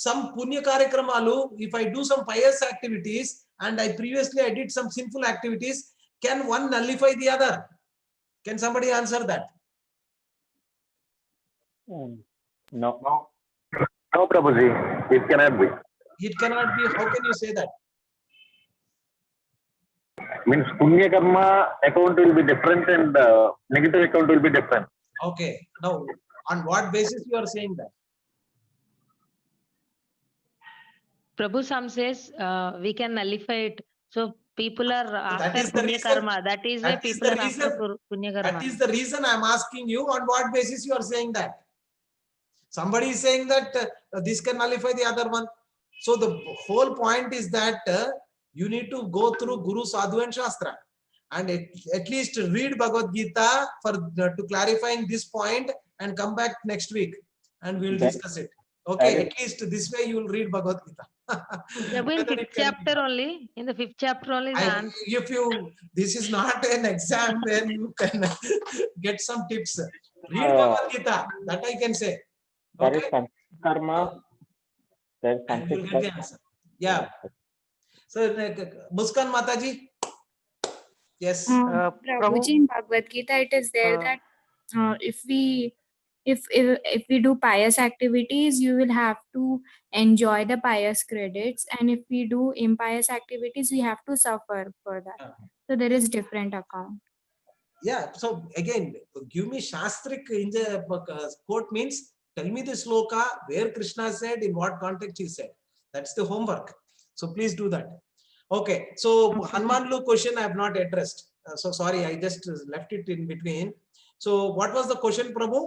some punya karikramalu, if I do some pious activities and I did some sinful activities, can one nullify the other? Can somebody answer that? No. No, Prabhuji, it cannot be. It cannot be. How can you say that? Means punya karma account will be different and negative account will be different. Okay. Now, on what basis you are saying that? Prabhu, some says we can nullify it. So people are after is the punya reason- karma. That is why that is people the are after reason- punya karma. That is the reason I am asking you, on what basis you are saying that? Somebody is saying that this can nullify the other one. So the whole point is that you need to go through Guru, Sadhu and Shastra, and at least read Bhagavad Gita for to clarifying this point, and come back next week and we will discuss it. Okay, at least this way you will read Bhagavad Gita. Prabhu, in 5th chapter only, in the 5th chapter only, the answer. If you, this is not an exam where you can get some tips. Read Bhagavad Gita, that I can say. There is some karma. There is And you will get the answer. Yeah. So, Muskan Mataji. Yes. Prabhuji, in Bhagavad Gita, it is there that if we do pious activities, you will have to enjoy the pious credits, and if we do impious activities, we have to suffer for that. So there is different account. Yeah. So again, give me Shastric in the quote means, tell me the sloka where Krishna said, in what context he said. That's the homework. So please do that. Okay. So Hanumanlu question I have not addressed. So sorry, I just left it in between. So what was the question, Prabhu?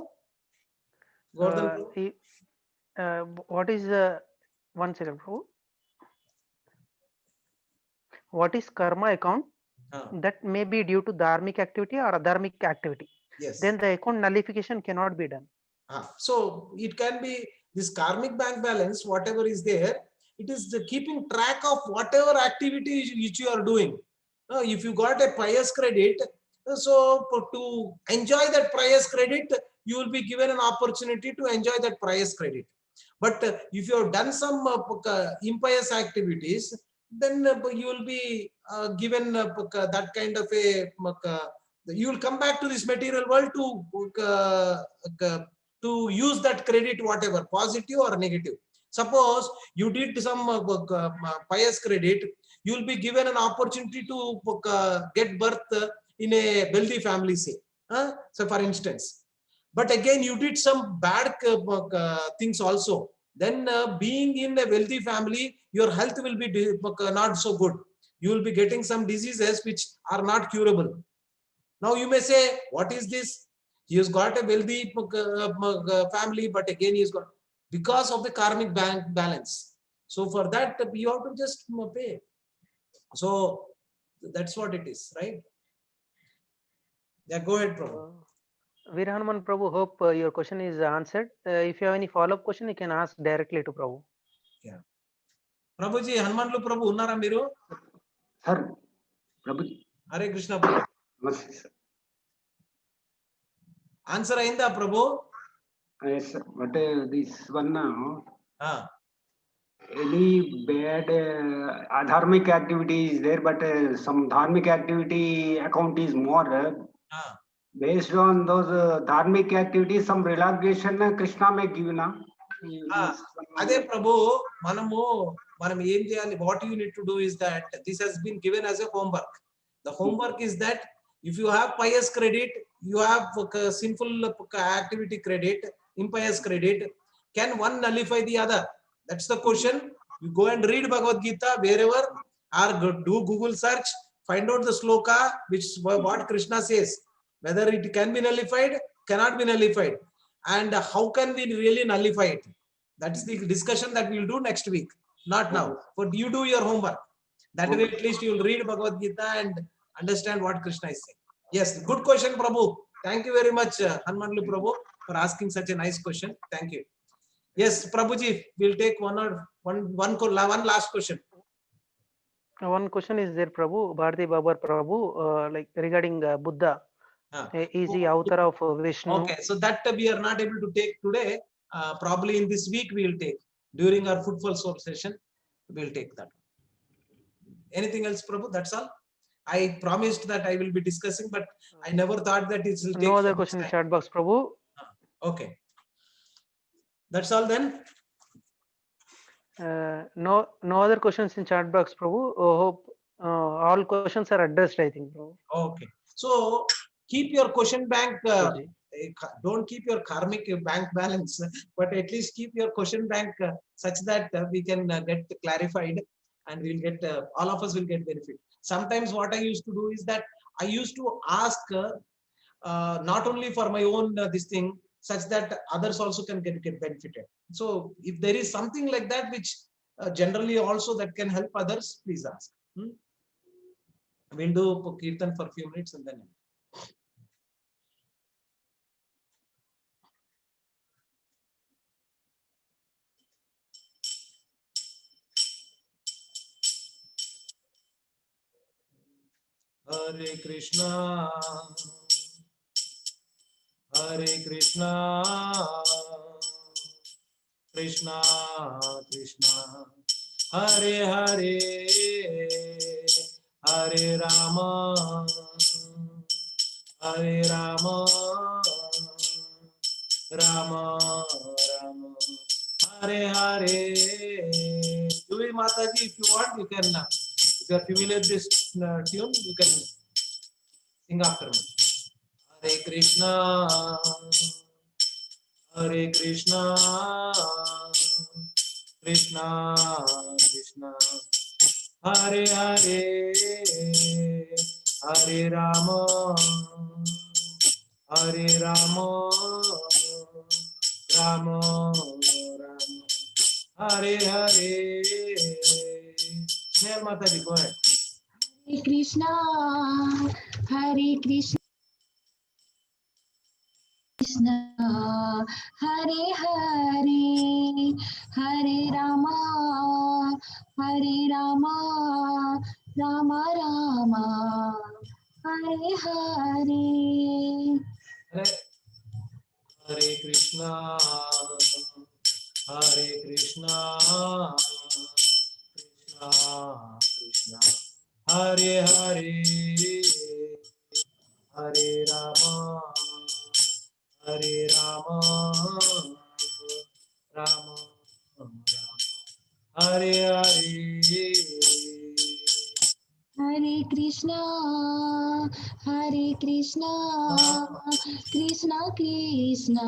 What is one second, Prabhu. What is karma account? That may be due to dharmic activity or adharmic activity. Yes. Then the account nullification cannot be done. So it can be this karmic bank balance, whatever is there, it is the keeping track of whatever activity which you are doing. If you got a pious credit, so to enjoy that pious credit, you will be given an opportunity to enjoy that pious credit. But if you have done some impious activities, then you will be given that kind of a, you will come back to this material world to use that credit, whatever, positive or negative. Suppose you did some pious credit, you will be given an opportunity to get birth in a wealthy family, say. So for instance. But again, you did some bad things also. Then being in a wealthy family, your health will be not so good. You will be getting some diseases which are not curable. Now you may say, what is this? He has got a wealthy family, but again he has got, because of the karmic bank balance. So for that, you have to just pay. So that's what it is, right? Yeah, go ahead, Prabhu. Veer Hanuman Prabhu, hope your question is answered. If you have any follow-up question, you can ask directly to Prabhu. Yeah. Prabhuji, Hanumanlu Prabhu, unnara miru? Sir, Prabhuji. Hare Krishna Prabhu. Namaste, sir. Answer ainda, Prabhu? Yes, sir. But this one now, any bad adharmic activity is there, but some dharmic activity account is more. Based on those dharmic activities, some relaxation Krishna may give now. అదే ప్రభు మనం ఏం చేయాలి? What you need to do is that this has been given as a homework. The homework is that if you have pious credit, you have sinful activity credit, impious credit, can one nullify the other? That's the question. You go and read Bhagavad Gita wherever, or do Google search, find out the sloka which what Krishna says, whether it can be nullified, cannot be nullified, and how can we really nullify it. That's the discussion that we'll do next week, not now. But you do your homework. That way at least you will read Bhagavad Gita and understand what Krishna is saying. Yes, good question, Prabhu. Thank you very much, Hanumanlu Prabhu, for asking such a nice question. Thank you. Yes, Prabhuji, we'll take one last question. One question is there, Prabhu, Bharati Babar Prabhu, like regarding Buddha. Is he avatar of Vishnu? Okay, so that we are not able to take today. Probably in this week we will take. During our Fruitful Soul session, we will take that. Anything else, Prabhu? That's all. I promised that I will be discussing, but I never thought that it will take. No other question in chat box, Prabhu. Okay. That's all then. No other questions in chat box, Prabhu. Hope all questions are addressed, I think, Prabhu. Okay. So keep your question bank. Don't keep your karmic bank balance, but at least keep your question bank such that we can get clarified, and we'll get all of us will get benefit. Sometimes what I used to do is that I used to ask not only for my own this thing, such that others also can get benefited. So if there is something like that which generally also that can help others, please ask. We'll do Kirtan for a few minutes and then. Hare Krishna, Hare Krishna, Krishna Krishna, Hare Hare, Hare Rama, Hare Rama, Rama Rama, Hare Hare. Juvi Mataji, if you want, you can. If you are familiar with this tune, you can sing after me. Hare Krishna, Hare Krishna, Krishna Krishna, Hare Hare, Hare Rama, Hare Rama, Rama Rama, Hare Hare. Snehal Mataji, go ahead. Hare Krishna, Hare Krishna, Krishna Hare Hare, Hare Rama, Hare Rama, Rama Rama, Hare Hare. Hare Krishna, Hare Krishna, Krishna Krishna, Hare Hare, Hare Rama, Hare Rama, Rama Rama, Hare Hare. Hare Krishna, Hare Krishna, Krishna Krishna,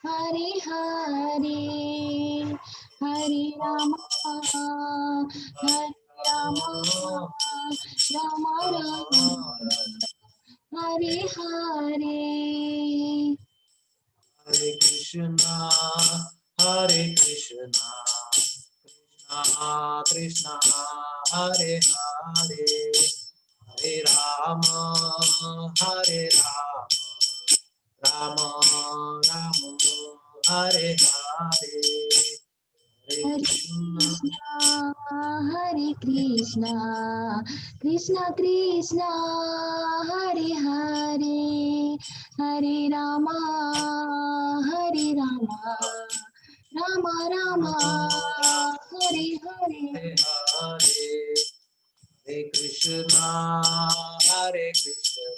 Hare Hare, Hare Rama, Hare Rama, Rama Rama, Hare Hare. Hare Krishna, Hare Krishna, Krishna Krishna, Hare Hare, Hare Rama, Hare Rama, Rama Rama, Hare Hare. Hare Krishna, Hare Krishna, Krishna Krishna, Hare Hare, Hare Rama, Hare Rama, Rama Rama, Hare Hare. Hare Krishna, Hare Krishna,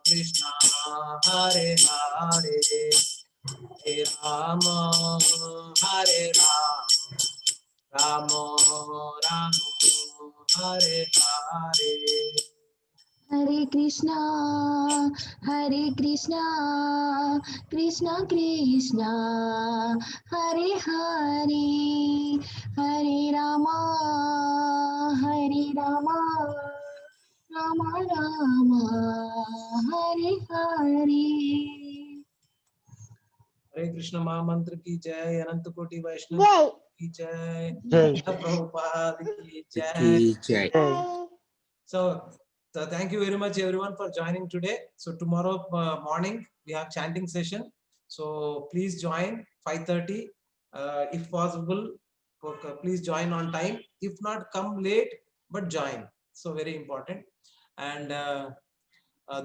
Krishna Krishna, Hare Hare, Hare Rama, Hare Rama, Rama Rama, Hare Hare. Hare Krishna, Krishna Krishna, Hare Hare, Hare Rama, Rama Rama, Hare Hare. हरे कृष्ण महामंत्र की जय, अनंत कोटि वैष्णव की जय, प्रभुपाद की जय. So thank you very much everyone for joining today. So tomorrow morning we have chanting session. So please join 5:30 if possible. Please join on time. If not, come late but join. So very important. And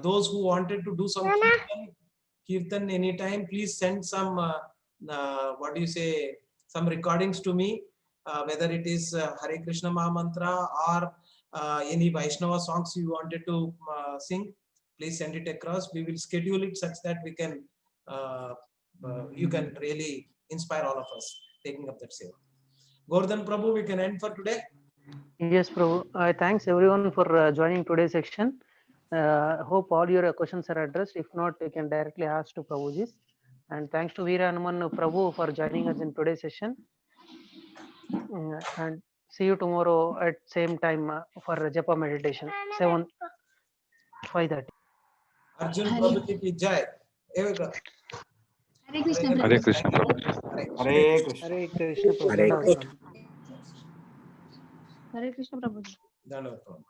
those who wanted to do some kirtan anytime, please send some what do you say, some recordings to me, whether it is Hare Krishna Mahamantra or any Vaishnava songs you wanted to sing. Please send it across. We will schedule it such that we can you can really inspire all of us taking up that seva. Gordhan Prabhu, we can end for today. Yes, Prabhu. I thanks everyone for joining today's section. Hope all your questions are addressed. If not, you can directly ask to Prabhuji. And thanks to Veera Hanuman Prabhu for joining us in today's session. And see you tomorrow at same time for Japa meditation, 5:30. Arjun Prabhu ki jai. Hare Krishna. Hare Krishna Prabhu. Hare Krishna. Hare Krishna Prabhu. Hare Krishna Prabhuji. Dhanyavad Prabhu.